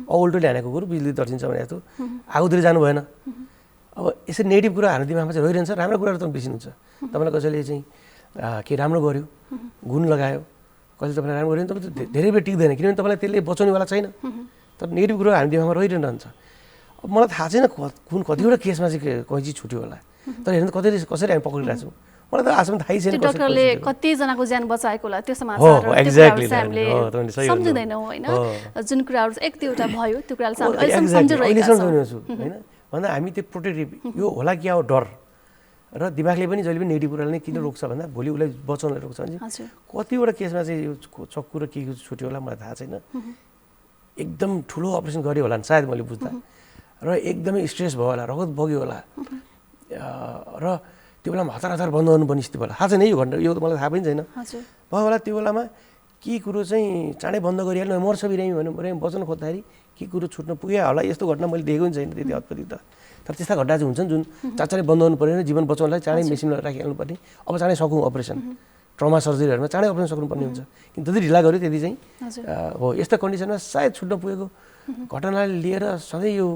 उल्टोले हानेको कुरो बिजुली तर्सिन्छ भने जस्तो आगोतिर जानु भएन। अब यसरी नेगेटिभ कुरा हाम्रो दिमागमा चाहिँ रहिरहन्छ, राम्रो कुराहरू त बिर्सिनुहुन्छ। तपाईँलाई कसैले चाहिँ के राम्रो गर्यो, गुण लगायो, कसैले तपाईँलाई राम्रो गर्यो भने तपाईँ धेरै बेर टिक्दैन, किनभने तपाईँलाई त्यसले बचाउनेवाला छैन। तर नेगेटिभ कुरा हाम्रो दिमागमा रहिरहन्छ। अब मलाई थाहा छैन कुन कतिवटा केसमा चाहिँ कैँची छुट्यो होला, तर हेर्नु कसरी हामी पक्रिरहेको छौँ मलाई त आजसम्म थाहै छैन। डाक्टरले कतिजनाको ज्यान बचाएको होला त्यो समाचार हामीले सम्झिँदैनौँ होइन। जुन कुराहरू एक दुईवटा भयो त्यो कुरालाई सम्झिरहेको छु होइन। भन्दा हामी त्यो प्रोटेक्टिभ यो होला क्या हो डर, र दिमागले पनि जहिले पनि नेगेटिभ कुराले नै किन रोक्छ भन्दा भोलि उसलाई बचाउनलाई रोक्छ भने कतिवटा केसमा चाहिँ यो चक्कु र के छुट्यो होला मलाई थाहा छैन। एकदम ठुलो अपरेसन गऱ्यो होला सायद मैले बुझ्दा, र एकदमै स्ट्रेस भयो होला, रगत बग्यो होला, र त्यो बेलामा हतार बन्द गर्नुपर्ने स्थिति होला। थाहा छैन यो घटना, यो त मलाई थाहा पनि छैन भयो होला। त्यो बेलामा के कुरो चाहिँ चाँडै बन्द गरिहाल्नु मर्छ बिरामी भन्यो, बिरामी बचाउन खोज्दाखेरि के कुरो छुट्न पुग्यो होला। यस्तो घटना मैले देखेको पनि छैन त्यति अत्याधिक त। तर त्यस्ता घटना चाहिँ हुन्छन् जुन चाँडै बन्द गर्नु पऱ्यो, जीवन बचाउनलाई चाँडै मेसिनमा राखिहाल्नु पर्ने। अब चाँडै सकौँ अपरेसन, ट्रमा सर्जरीहरूमा चाँडै अपरेसन सक्नुपर्ने हुन्छ। किन जति ढिला गऱ्यो त्यति चाहिँ हो। यस्तो कन्डिसनमा सायद छुट्न पुगेको घटनालाई लिएर सधैँ यो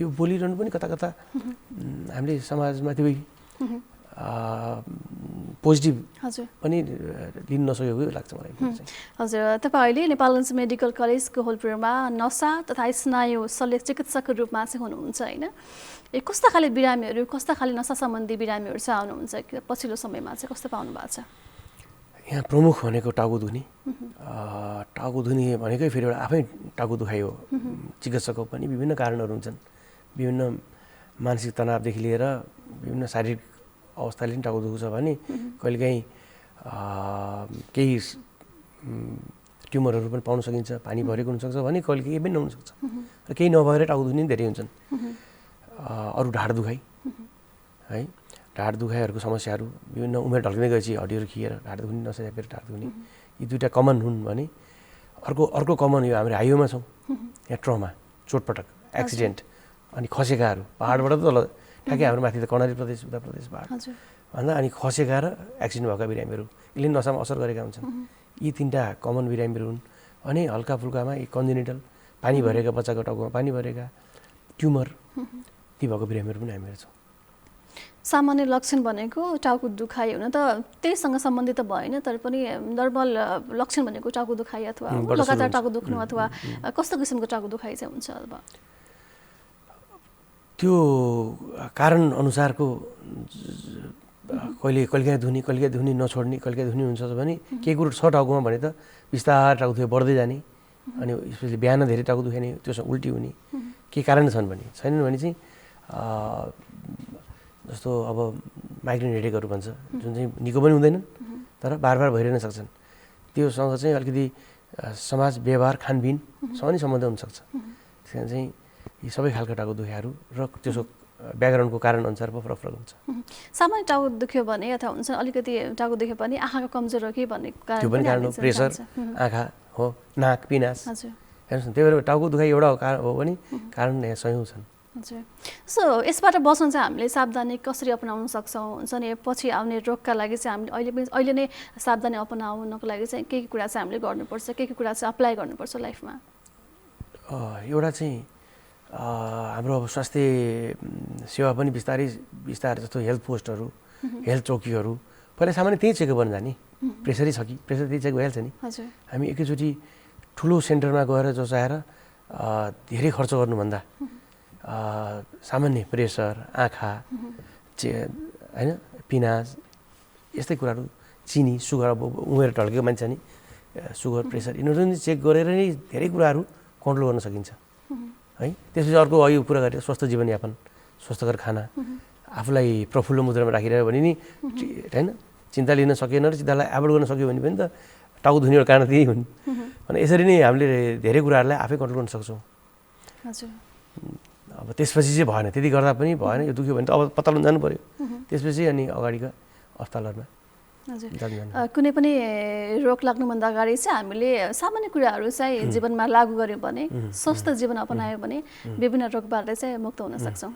बोलिरहनु पनि कता कता हामीले समाजमा त्यो पोजिटिभ पनि लिन नसकेको लाग्छ मलाई। हजुर, तपाईँ अहिले नेपालगञ्ज मेडिकल कलेज कोहलपुरमा नसा तथा स्नायु शल्य चिकित्सकको रूपमा चाहिँ हुनुहुन्छ होइन। कस्ता खाले बिरामीहरू, कस्ता खाले नसा सम्बन्धी बिरामीहरू चाहिँ आउनुहुन्छ पछिल्लो समयमा चाहिँ कस्तो पाउनु भएको छ? यहाँ प्रमुख भनेको टाउको दुख्ने। टाउको दुख्ने भनेकै फेरि एउटा आफै टाउको दुखाइ हो। चिकित्सकको पनि विभिन्न कारणहरू हुन्छन्, विभिन्न मानसिक तनावदेखि लिएर विभिन्न शारीरिक अवस्थाले पनि टाउको दुख्छ भने कहिलेकाहीँ केही ट्युमरहरू पनि पाउन सकिन्छ, पानी भरेको हुनसक्छ भने कहिले केही पनि नहुनसक्छ, र केही नभएर टाउको दुख्ने धेरै हुन्छन्। अरू ढाड दुखाइ है, ढाड दुखाइहरूको समस्याहरू विभिन्न उमेर ढल्किँदै गएपछि हड्डीहरू खिएर ढाड दुख्ने, नसकेर ढाड दुख्ने, यी दुईवटा कमन हुन् भने अर्को कमन यो हाम्रो हाइवेमा छौँ यहाँ ट्रमा, चोटपटक, एक्सिडेन्ट अनि खसेकाहरू पाहाडबाट तल ठ्याक्कै हाम्रो माथि त कर्णाली प्रदेश, उत्तर प्रदेश पाहाड भन्दा अनि खसेका र एक्सिडेन्ट भएका बिरामीहरू यसले नसामा असर गरेका हुन्छन्। यी तिनवटा कमन बिरामीहरू हुन्। अनि हल्का फुल्कामा यी कन्जेनिटल पानी भरेका, बच्चाको टाउकोमा पानी भरेका, ट्युमर ती भएको बिरामीहरू पनि हामी हेर्छौँ। सामान्य लक्षण भनेको टाउको दुखाइ हुन त त्यहीसँग सम्बन्धित त भएन, तर पनि नर्मल लक्षण भनेको टाउको दुखाइ अथवा लगातार टाउको दुख्नु अथवा कस्तो किसिमको टाउको दुखाइ चाहिँ हुन्छ? अब त्यो कारण अनुसारको कहिलेकाहीँ धुनी नछोड्ने, कहिलेकाहीँ धुनी हुन्छ भने केही कुरो छ टाउकोमा भने त बिस्तारै टाउको दुखाइ बढ्दै जाने, अनि स्पेसली बिहान धेरै टाउको दुखाइने, त्योसँग उल्टी हुने केही कारण छन् भने, छैनन् भने चाहिँ जस्तो अब माइग्रेन हेडेकहरू भन्छ, जुन चाहिँ निको पनि हुँदैनन् तर बार भइरहन सक्छन्, त्योसँग चाहिँ अलिकति समाज व्यवहार खानपिनसँग पनि सम्बन्ध हुनसक्छ। त्यस चाहिँ यी सबै खालका टाउको दुखाइहरू र त्यसको ब्याकग्राउन्डको कारण अनुसार फरक हुन्छ। सामान्य टाउको दुख्यो भने अथवा हुन्छ अलिकति टाउको दुख्यो भने आँखाको कमजोर हो कि भन्ने त्यो पनि कारण हो। प्रेसर, आँखा हो, नाक, पिनास, हजुर, हेर्नुहोस् न, त्यही भएर टाउको दुखाइ एउटा हो भने कारण सयौँ छन्। हजुर। सो यसबाट बस्न चाहिँ हामीले सावधानी कसरी अपनाउन सक्छौँ? हुन्छ नि पछि आउने रोगका लागि चाहिँ हामीले अहिले नै सावधानी अपनाउनको लागि चाहिँ के कुरा चाहिँ हामीले गर्नुपर्छ, के कुरा चाहिँ अप्लाई गर्नुपर्छ लाइफमा? एउटा चाहिँ हाम्रो अब स्वास्थ्य सेवा पनि बिस्तारै जस्तो हेल्थ पोस्टहरू, हेल्थ चौकीहरू पहिला सामान्य त्यही चेकअप गर्न जाने, प्रेसरै छ कि प्रेसर त्यही चेक भइहाल्छ नि। हामी एकैचोटि ठुलो सेन्टरमा गएर जोसाएर धेरै खर्च गर्नुभन्दा सामान्य प्रेसर, आँखा, होइन, पिनास यस्तै कुराहरू, चिनी, सुगर, अब उमेर ढल्केको मान्छे नि सुगर, प्रेसर यिनीहरू पनि चेक गरेर नै धेरै कुराहरू कन्ट्रोल गर्न सकिन्छ है। त्यसपछि अर्को यो कुरा गरेर स्वस्थ जीवनयापन, स्वस्थकर खाना, आफूलाई प्रफुल्ल मुद्रामा राखिरह्यो भने नि होइन, चिन्ता लिन सकेन र चिन्तालाई एभोइड गर्न सक्यो भने पनि त टाउको धुने एउटा कारण त्यही हुन्। अनि यसरी नै हामीले धेरै कुराहरूलाई आफै कन्ट्रोल गर्न सक्छौँ। अब त्यसपछि चाहिँ भएन, त्यति गर्दा पनि भएन, यो दुख्यो भने त अब पत्ता लगाउन जानु पऱ्यो, त्यसपछि अनि अगाडिका अस्पतालहरूमा। कुनै पनि रोग लाग्नुभन्दा अगाडि चाहिँ हामीले सामान्य कुराहरू चाहिँ जीवनमा लागू गऱ्यौँ भने, स्वस्थ जीवन अपनायो भने विभिन्न रोगबाट चाहिँ मुक्त हुन सक्छौँ।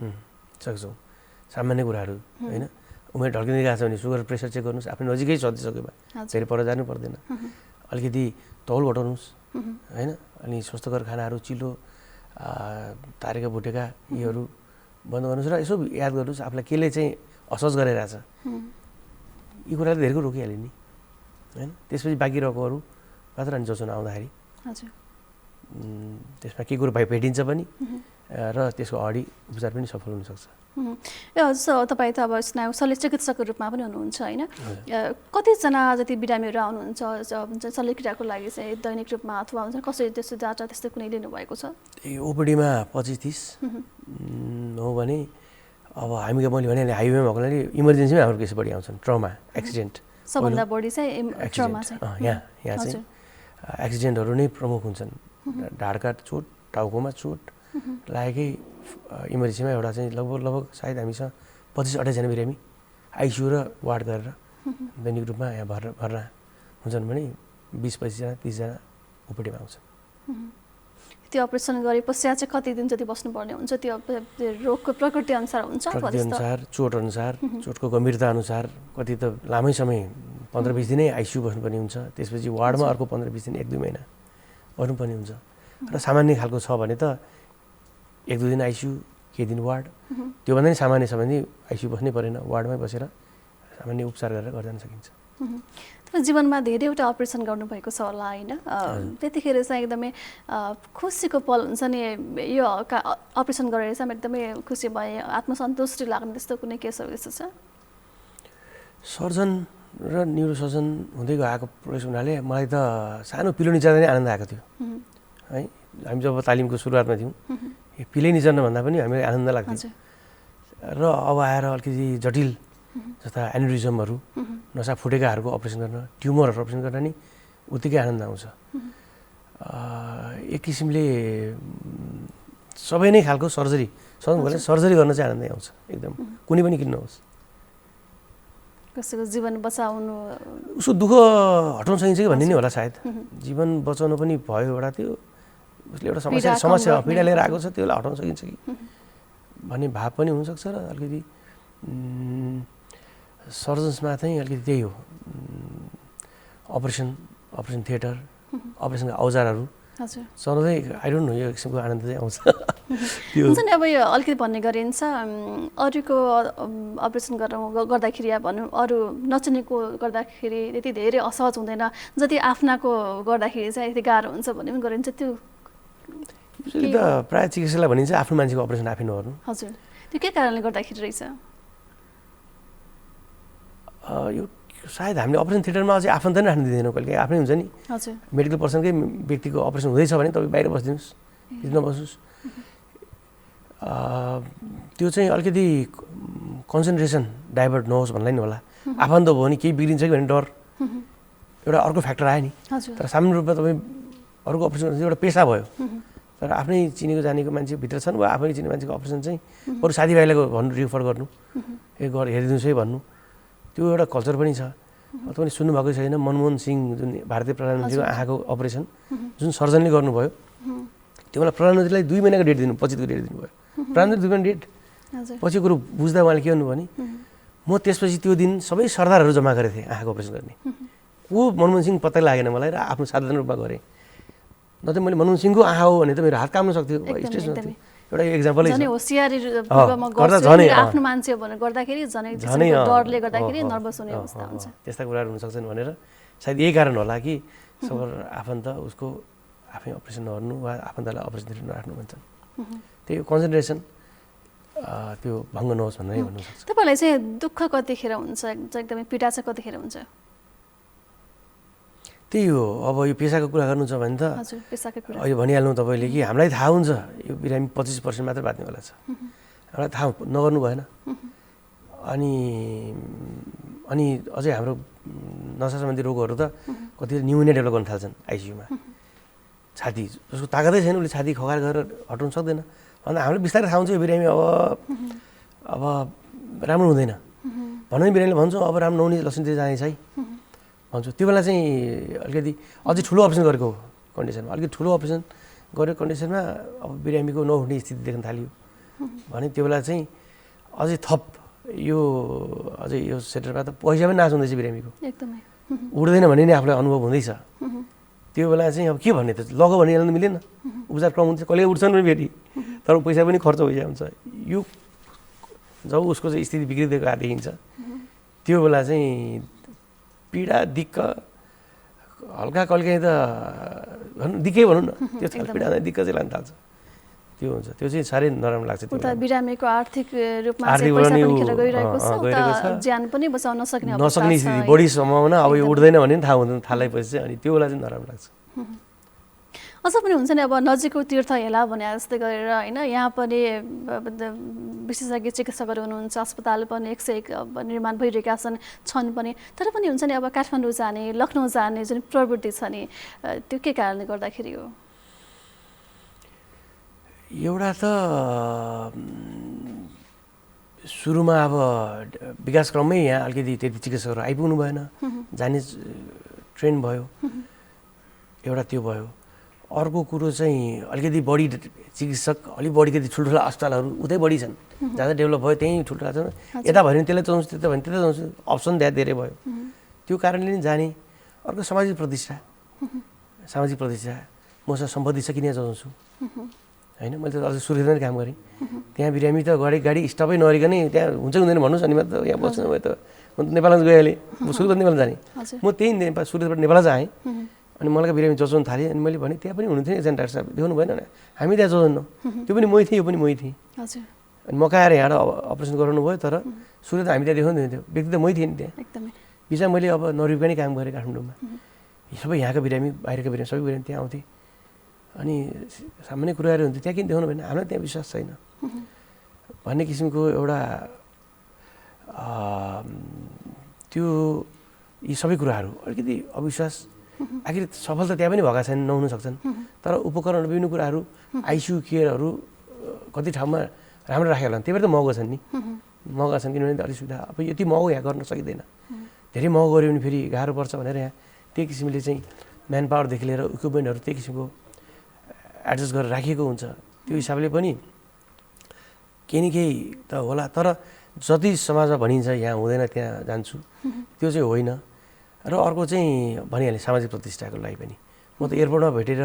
सामान्य कुराहरू होइन, उमेर ढल्किँदै गएको छ भने सुगर, प्रेसर चेक गर्नुहोस्, आफ्नो नजिकै सकिसक्यो भए धेरै पर जानु पर्दैन, अलिकति तौल घटाउनुहोस् होइन, अनि स्वस्थकर खानाहरू, चिलो तारेका भुटेका यीहरू बन्द गर्नुहोस् र यसो याद गर्नुहोस् आफूलाई केले चाहिँ असहज गरिरहेछ, यी कुराले धेरैको रोकिहाल्यो नि होइन। त्यसपछि बाँकी रहेकोहरू मात्र अनि जोसन आउँदाखेरि त्यसमा केही कुरो भेटिन्छ पनि र त्यसको अगाडि उपचार पनि सफल हुनसक्छ। तपाईँ त अब स्नायु शल्य चिकित्सकको रूपमा पनि हुनुहुन्छ होइन, कतिजना जति बिरामीहरू आउनुहुन्छ शल्यक्रियाको लागि चाहिँ दैनिक रूपमा अथवा हुन्छ कसरी त्यस्तो डाटा त्यस्तो कुनै लिनुभएको छ? ओपिडीमा 25-30 हो भने अब मैले भने हाइवेमा भएको लागि इमर्जेन्सीमा हाम्रो केस बढी आउँछन्, ट्रमा, एक्सिडेन्ट सबभन्दा बढी चाहिँ ट्रमा चाहिँ यहाँ चाहिँ एक्सिडेन्टहरू नै प्रमुख हुन्छन्। ढाडका चोट, टाउकोमा चोट लागेकै इमर्जेन्सीमा एउटा चाहिँ लगभग सायद हामीसँग 25-28 जना बिरामी आइसियू र वार्ड गरेर दैनिक रूपमा यहाँ भर्ना हुन्छन् भने 20-25 जना 30 जना ओपिडीमा आउँछन्। त्यो अपरेसन गरे पश्चात चाहिँ कति दिन जति बस्नुपर्ने हुन्छ? त्यो रोगको प्रकृति अनुसार हुन्छ, प्रकृति अनुसार, चोट अनुसार, चोटको गम्भीरता अनुसार कति त लामै समय 15-20 दिनै आइसियू बस्नुपर्ने हुन्छ, त्यसपछि वार्डमा अर्को 15-20 दिन 1-2 महिना बस्नुपर्ने हुन्छ। र सामान्य खालको छ भने त 1-2 दिन आइसियू, केही दिन वार्ड, त्योभन्दा नि सामान्य छ भने आइसियू बस्नै परेन, वार्डमै बसेर सामान्य उपचार गरेर जान सकिन्छ। जीवनमा धेरैवटा अपरेसन गर्नुभएको छ होला होइन, त्यतिखेर चाहिँ एकदमै खुसीको पल हुन्छ नि, यो अपरेसन गरेर चाहिँ एकदमै खुसी भएँ, आत्मसन्तुष्टि लाग्ने त्यस्तो कुनै केसहरू यस्तो छ? सर्जन र न्युरोसर्जन हुँदै गएको प्रवेश हुनाले मलाई त सानो पिलो निचार्दा नै आनन्द आएको थियो है। हामी जब तालिमको सुरुवातमा थियौँ पिलै निचार्न भन्दा पनि हामीलाई आनन्द लाग्थ्यो र अब आएर अलिकति जटिल जस्ता एन्युरिजमहरू, नसा फुटेकाहरूको अपरेसन गर्न, ट्युमरहरू अपरेसन गर्न नि उत्तिकै आनन्द आउँछ। एक किसिमले सबै नै खालको सर्जरी गर्न चाहिँ आनन्दै आउँछ एकदम, कुनै पनि किन नहोस्। कसैको जीवन बचाउनु, उसको दुःख हटाउन सकिन्छ कि भन्ने नै होला सायद। जीवन बचाउनु पनि भयो एउटा, त्यो उसले एउटा समस्या पीडा लिएर आएको छ, त्यसलाई हटाउन सकिन्छ कि भन्ने भाव पनि हुनसक्छ। र अलिकति सर्जन्समा चाहिँ अलिकति त्यही हो, अपरेसन थिएटर, अपरेसनका औजारहरू हजुर चलाउँदै आई डोन्ट नो यो किसिमको आनन्द चाहिँ आउँछ त्यो हुन्छ नि अब यो अलिकति भन्ने गरिन्छ अरूको अपरेसन गर्दाखेरि या भनौँ अरू नचिनेको गर्दाखेरि त्यति धेरै असहज हुँदैन जति आफ्नाको गर्दाखेरि चाहिँ यति गाह्रो हुन्छ भन्ने पनि गरिन्छ त्यो त प्रायः चिकित्सकलाई भनिन्छ आफ्नो मान्छेको अपरेसन आफै नगर्नु हजुर त्यो के कारणले गर्दाखेरि रहेछ यो सायद हामीले अपरेसन थिएटरमा अझै आफन्त नै राख्नु दिँदैनौँ कहिले आफ्नै हुन्छ नि हजुर मेडिकल पर्सनकै व्यक्तिको अपरेसन हुँदैछ भने तपाईँ बाहिर बसिदिनुहोस् नबस्नुहोस् त्यो चाहिँ अलिकति कन्सन्ट्रेसन डाइभर्ट नहोस् भन्ला नि होला आफन्त भयो भने केही बिग्रिन्छ कि भन्ने डर एउटा अर्को फ्याक्टर आयो नि तर सामान्य रूपमा तपाईँ अरूको अपरेसन एउटा पेसा भयो तर आफ्नै चिनेको जानेको मान्छे भित्र छन् वा आफै चिनेको मान्छेको अपरेसन चाहिँ अरू साथीभाइलाई भन्नु रिफर गर्नु हेरिदिनुहोस् है भन्नु त्यो एउटा कल्चर पनि छ तपाईँले सुन्नुभएको छैन मनमोहन सिंह जुन भारतीय प्रधानमन्त्रीको आँखाको अपरेसन जुन सर्जनले गर्नुभयो त्यो बेला प्रधानमन्त्रीलाई 2 महिनाको डेट दिनु 25 को डेट दिनुभयो प्रधानमन्त्री 2 महिना डेट पछि कुरो बुझ्दा उहाँले के भन्नु भने म त्यसपछि त्यो दिन सबै सरदारहरू जम्मा गरेको थिएँ आँखाको अपरेसन गर्ने ऊ मनमोहन सिंह पत्ता लागेन मलाई र आफ्नो साधारण रूपमा गरेँ न त मैले मनमोहन सिंहको आँखा हो भने त मेरो हात काम्न सक्थ्यो स्ट्रेस नथ्यो एउटा एक्जाम्पलै छ आफ्नो मान्छे भनेर गर्दाखेरि डरले गर्दाखेरि नर्भस हुने अवस्था हुन्छ त्यस्ता कुराहरू हुन सक्छन् भनेर सायद यही कारण होला कि सबर आफन्त उसको आफै अपरेसन नगर्नु वा आफन्तलाई अपरेसन थिएटर नराख्नु भन्छन् त्यही कन्सन्ट्रेसन त्यो भङ्ग नहोस् भनेर भन्नु सक्छ तपाईँलाई चाहिँ दुःख कतिखेर हुन्छ एकदमै पीडा चाहिँ कतिखेर हुन्छ त्यही हो अब यो पेसाको कुरा गर्नु छ भने त अहिले भनिहाल्नु तपाईँले कि हामीलाई थाहा हुन्छ यो बिरामी 25% मात्र बाँच्नेवाला छ हामीलाई थाहा नगर्नु भएन अनि अझै हाम्रो नसा सम्बन्धी रोगहरू त कतिवटा न्युमोनिया डेभलप गर्न थाल्छन् आइसियुमा छाती जसको तागतै छैन उसले छाती खगार गरेर हटाउनु सक्दैन अन्त हामीले बिस्तारै थाहा हुन्छ यो बिरामी अब राम्रो हुँदैन भन्नु नि बिरामीले भन्छौँ अब राम्रो नहुने लक्षणतिर जानेछ है भन्छु त्यो बेला चाहिँ अलिकति अझै ठुलो अपरेसन गरेको कन्डिसनमा अलिकति ठुलो अपरेसन गरेको कन्डिसनमा अब बिरामीको नउठ्ने स्थिति देख्न थाल्यो भने त्यो बेला चाहिँ अझै थप यो अझै यो सेन्टरमा त पैसा पनि नाश हुँदैछ बिरामीको एकदमै उठ्दैन भन्ने नै आफूलाई अनुभव हुँदैछ त्यो बेला चाहिँ अब के भन्ने त लग भनिहाल्नु मिलेन उपचार क्रम हुन्छ कहिले उठ्छन् पनि फेरि तर पैसा पनि खर्च भइसकेको हुन्छ यो जब उसको चाहिँ स्थिति बिग्रिदिएको देखिन्छ त्यो बेला चाहिँ पीडा दिक्क हल्का कल्काइ त दिक्कै भनौँ न त्यो पीडा दिक्क चाहिँ लाग्न थाल्छ त्यो हुन्छ त्यो चाहिँ साह्रै नराम्रो लाग्छ त्यो बिरामीको आर्थिक रूपमा चाहिँ पैसा पनि खेर गइरहेको छ ज्यान पनि बचाउन नसक्ने स्थिति बढी सम्भावना अब यो उठ्दैन भने थाहा हुँदैन थालेपछि चाहिँ अनि त्यो बेला चाहिँ नराम्रो लाग्छ अझ पनि हुन्छ नि अब नजिकको तीर्थ हेला भने जस्तै गरेर होइन यहाँ पनि विशेषज्ञ चिकित्सकहरू हुनुहुन्छ अस्पताल पनि 101 निर्माण भइरहेका छन् पनि तर पनि हुन्छ नि अब काठमाडौँ जाने लखनऊ जाने जुन प्रवृत्ति छ नि त्यो के कारणले गर्दाखेरि हो एउटा त सुरुमा अब विकास क्रममै यहाँ अलिकति त्यति चिकित्सकहरू आइपुग्नु भएन जाने ट्रेन भयो एउटा त्यो भयो अर्को कुरो चाहिँ अलिकति बढी चिकित्सक अलिक बढी कति ठुल्ठुला अस्पतालहरू उतै बढी छन् जहाँ डेभलप भयो त्यहीँ ठुल्ठुला छन् यता भयो भने त्यसलाई चलाउँछु त्यता भने त्यता चलाउँछु अप्सन धेरै भयो त्यो कारणले नि जाने अर्को सामाजिक प्रतिष्ठा मसँग सम्पत्ति छ किन चलाउँछु होइन मैले त अझै सुरुदेखि नै काम गरेँ त्यहाँ बिरामी त गाडी स्टपै नगरिकनै त्यहाँ हुन्छ हुँदैन भन्नुहोस् अनि त यहाँ बस्नु भयो त म त नेपालमा गइहालेँ म सुरुबाट नेपाल जाने म त्यही सुरुबाट नेपाल जाएँ अनि मलाई बिरामी जचाउनु थालेँ अनि मैले भने त्यहाँ पनि हुनुहुन्थ्यो एकजना डाक्टर साहब देख्नु भएन हामी त्यहाँ जचाउनु त्यो पनि मै थिएँ यो पनि मै थिएँ अनि मकाएर यहाँ अपरेसन गराउनु भयो तर सुरु त हामी त्यहाँ देखाउनु थियो व्यक्ति त मै थिएँ नि त्यहाँ बिचमा मैले अब नरिकनै काम गरेँ काठमाडौँमा सबै यहाँका बिरामी बाहिरका बिरामी सबै बिरामी त्यहाँ आउँथेँ अनि सामान्य कुराहरू हुन्थ्यो त्यहाँ किन देखाउनु भएन हामीलाई त्यहाँ विश्वास छैन भन्ने किसिमको एउटा त्यो यी सबै कुराहरू अलिकति अविश्वास आखिर सफलता त्यहाँ पनि भएका छैनन् नहुन सक्छन् तर उपकरण विभिन्न कुराहरू आइसियु केयरहरू कति ठाउँमा राम्रो राखेको होला त्यही भएर त महँगो छन् नि महँगा छन् किनभने अलिक सुविधा अब यति महँगो यहाँ गर्न सकिँदैन धेरै महँगो गऱ्यो भने फेरि गाह्रो पर्छ भनेर यहाँ त्यही किसिमले चाहिँ म्यान पावरदेखि लिएर इक्विपमेन्टहरू त्यही किसिमको एडजस्ट गरेर राखिएको हुन्छ त्यो हिसाबले पनि केही न केही त होला तर जति समाजमा भनिन्छ यहाँ हुँदैन त्यहाँ जान्छु त्यो चाहिँ होइन र अर्को चाहिँ भनिहालेँ सामाजिक प्रतिष्ठाको लागि पनि म त एयरपोर्टमा भेटेर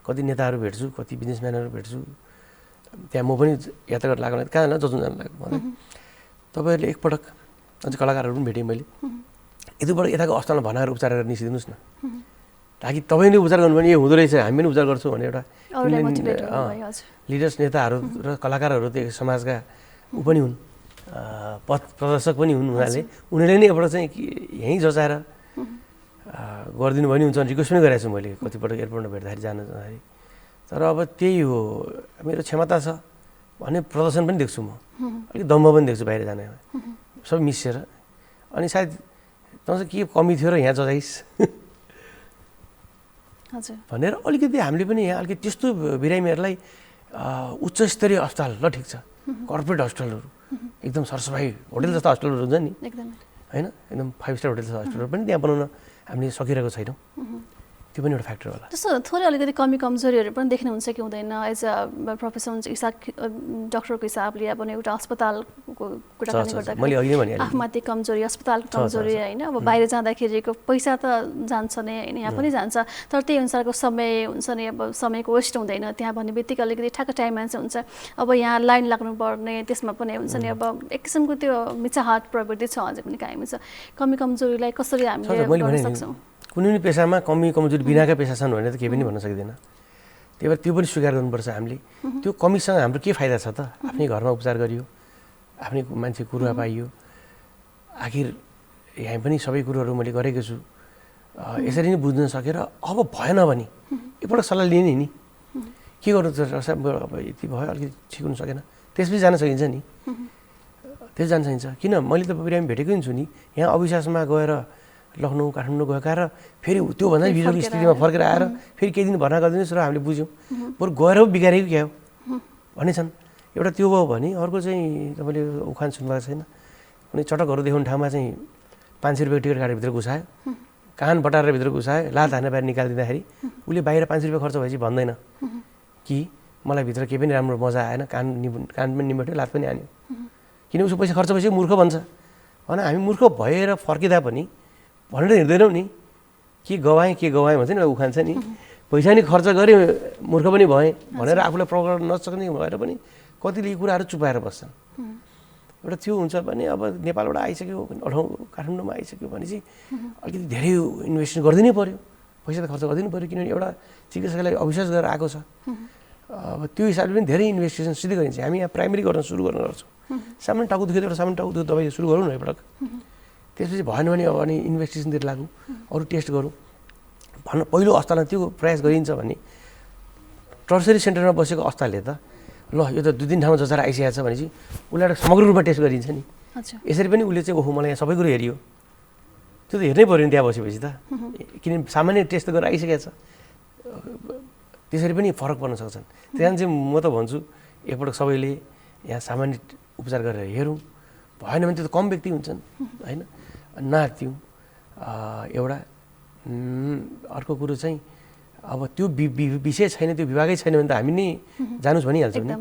कति नेताहरू भेट्छु, कति बिजनेसम्यानहरू भेट्छु, त्यहाँ म पनि यात्रा गरेर लाग्यो भने कहाँ जान जसो जानु लाग्यो मलाई। तपाईँहरूले एकपटक अझै कलाकारहरू पनि भेटेँ मैले, यतिपटक यताको अस्पतालमा भनाएर उपचार गरेर निस्किदिनुहोस् न, ताकि तपाईँले उपचार गर्नु भने यो हुँदो रहेछ, हामी पनि उपचार गर्छौँ भने एउटा लिडर्स नेताहरू र कलाकारहरू त्यो समाजका ऊ पनि हुन्, पथ प्रदर्शक पनि हुन् हुनाले उनीहरूले नै एउटा चाहिँ यहीँ जचाएर गरिदिनु भयो नि हुन्छ भने रिक्वेस्ट पनि गरेको छु मैले कतिपटक एयरपोर्टमा भेट्दाखेरि जाँदाखेरि। तर अब त्यही हो, मेरो क्षमता छ भने प्रदर्शन पनि देख्छु म, अलिक दम्ब पनि देख्छु बाहिर जाने, सबै मिसिएर। अनि सायद तपाईँ के कमी थियो र यहाँ जजाइस भनेर अलिकति हामीले पनि यहाँ अलिकति त्यस्तो बिरामीहरूलाई उच्च स्तरीय अस्पताल ल ठिक छ, कर्पोरेट हस्पिटलहरू एकदम सरसफाइ होटल जस्तो हस्पिटलहरू हुन्छ नि होइन, एकदम 5 स्टार होटल जस्तो हस्पिटलहरू पनि त्यहाँ बनाउन हामीले सकिरहेको छैनौँ, त्यो पनि एउटा फ्याक्टर होला। त्यस्तो थोरै अलिकति कमी कमजोरीहरू पनि देख्नुहुन्छ कि हुँदैन एज अ प्रोफेसनल डक्टरको हिसाबले अब एउटा अस्पतालको कुरा गर्दाखेरि आफूमा त्यो कमजोरी अस्पतालको कमजोरी होइन, अब बाहिर जाँदाखेरिको पैसा त जान्छ नै होइन, यहाँ पनि जान्छ, तर त्यही अनुसारको समय हुन्छ नि, अब समयको वेस्ट हुँदैन त्यहाँ भन्ने बित्तिकै अलिकति ठ्याक्क टाइममा चाहिँ हुन्छ, अब यहाँ लाइन लाग्नुपर्ने त्यसमा पनि हुन्छ नि, अब एक किसिमको त्यो मिचाहाट प्रवृत्ति छ अझै पनि कायमी छ। कमी कमजोरीलाई कसरी हामीले गर्न सक्छौँ? कुनै पनि पेसामा कमी कमजोरी बिनाकै पेसा छन् भनेर त केही पनि भन्न सक्दैन, त्यही भएर त्यो पनि स्वीकार गर्नुपर्छ हामीले। त्यो कमीसँग हाम्रो के फाइदा छ त? आफ्नै घरमा उपचार गरियो, आफ्नै मान्छे कुरुवा पाइयो, आखिर यहाँ पनि सबै कुरोहरू मैले गरेको छु, यसरी नै बुझ्न सकेर अब भएन भने एकपल्ट सल्लाह लिने नि, के गर्नु त अब यति भयो अलिकति ठिक हुनु सकेन, त्यसपछि जान सकिन्छ नि, त्यस जान सकिन्छ। किन मैले त बिरामी भेटेकै छु नि, यहाँ अविश्वासमा गएर लखनऊ काठमाडौँ गएका र फेरि त्योभन्दा बिजोग स्थितिमा फर्केर आएर फेरि केही दिन भर्ना गरिदिनुहोस् र हामीले बुझ्यौँ, बरु गएर पो बिगारेको क्या हो भनेछन्। एउटा त्यो भयो भने अर्को चाहिँ तपाईँले उखान सुन्नुभएको छैन, कुनै चटकहरू देखाउने ठाउँमा चाहिँ 500 रुपियाँ टिकट काटेर भित्र घुसायो, कान बटारेर भित्र घुसायो, लात हानेर बाहिर निकालिदिँदाखेरि उसले बाहिर 500 रुपियाँ खर्च भएपछि भन्दैन कि मलाई भित्र केही पनि राम्रो मजा आएन, कान पनि निमेट्यो, लात पनि हान्यो, किन उसको पैसा खर्च भएपछि मूर्ख भन्छ। भने हामी मूर्ख भएर फर्किँदा पनि भनेर हिँड्दैनौँ नि, के गवाएँ भन्छ नि उखान छ नि, पैसा नि खर्च गरेँ मूर्ख पनि भएँ भनेर आफूलाई प्रकट गर्न नसक्ने भएर पनि कतिले यी कुराहरू चुपाएर बस्छन्। एउटा त्यो हुन्छ भने अब नेपालबाट आइसक्यो काठमाडौँमा आइसक्यो भने चाहिँ अलिकति धेरै इन्भेस्ट गरिदिनै पऱ्यो, पैसा त खर्च गरिदिनु पऱ्यो, किनभने एउटा चिकित्सकलाई अविश्वास गरेर आएको छ। अब त्यो हिसाबले पनि धेरै इन्भेस्टिगेसन सिधै गरिन्छ। हामी यहाँ प्राइमेरी गर्छौँ, सामान्य टाउको दुख्यो एउटा सामान्य टाउको दुख्यो दबाई सुरु गरौँ न एकपटक, त्यसपछि भएन भने अब अनि इन्भेस्टिगेसनतिर लागौँ, अरू टेस्ट गरौँ भन्न पहिलो अस्पतालमा त्यो प्रयास गरिन्छ भने टर्सरी सेन्टरमा बसेको अस्पतालले त ल यो त 2-3 ठाउँमा जचाएर आइसकेको छ भनेपछि उसलाई एउटा समग्र रूपमा टेस्ट गरिन्छ नि। यसरी पनि उसले चाहिँ ओहो मलाई यहाँ सबै कुरो हेरियो, त्यो त हेर्नै पऱ्यो नि त्यहाँ बसेपछि त, किनभने सामान्य टेस्ट गरेर आइसकेको छ, त्यसरी पनि फरक पर्न सक्छन्। त्यहाँ चाहिँ म त भन्छु एकपटक सबैले यहाँ सामान्य उपचार गरेर हेरौँ, भएन भने त्यो त कम व्यक्ति हुन्छन् होइन, नआत्तियौँ एउटा। अर्को कुरो चाहिँ अब त्यो विषय छैन, त्यो विभागै छैन भने त हामी नै जानुहोस् भनिहाल्छौँ नि,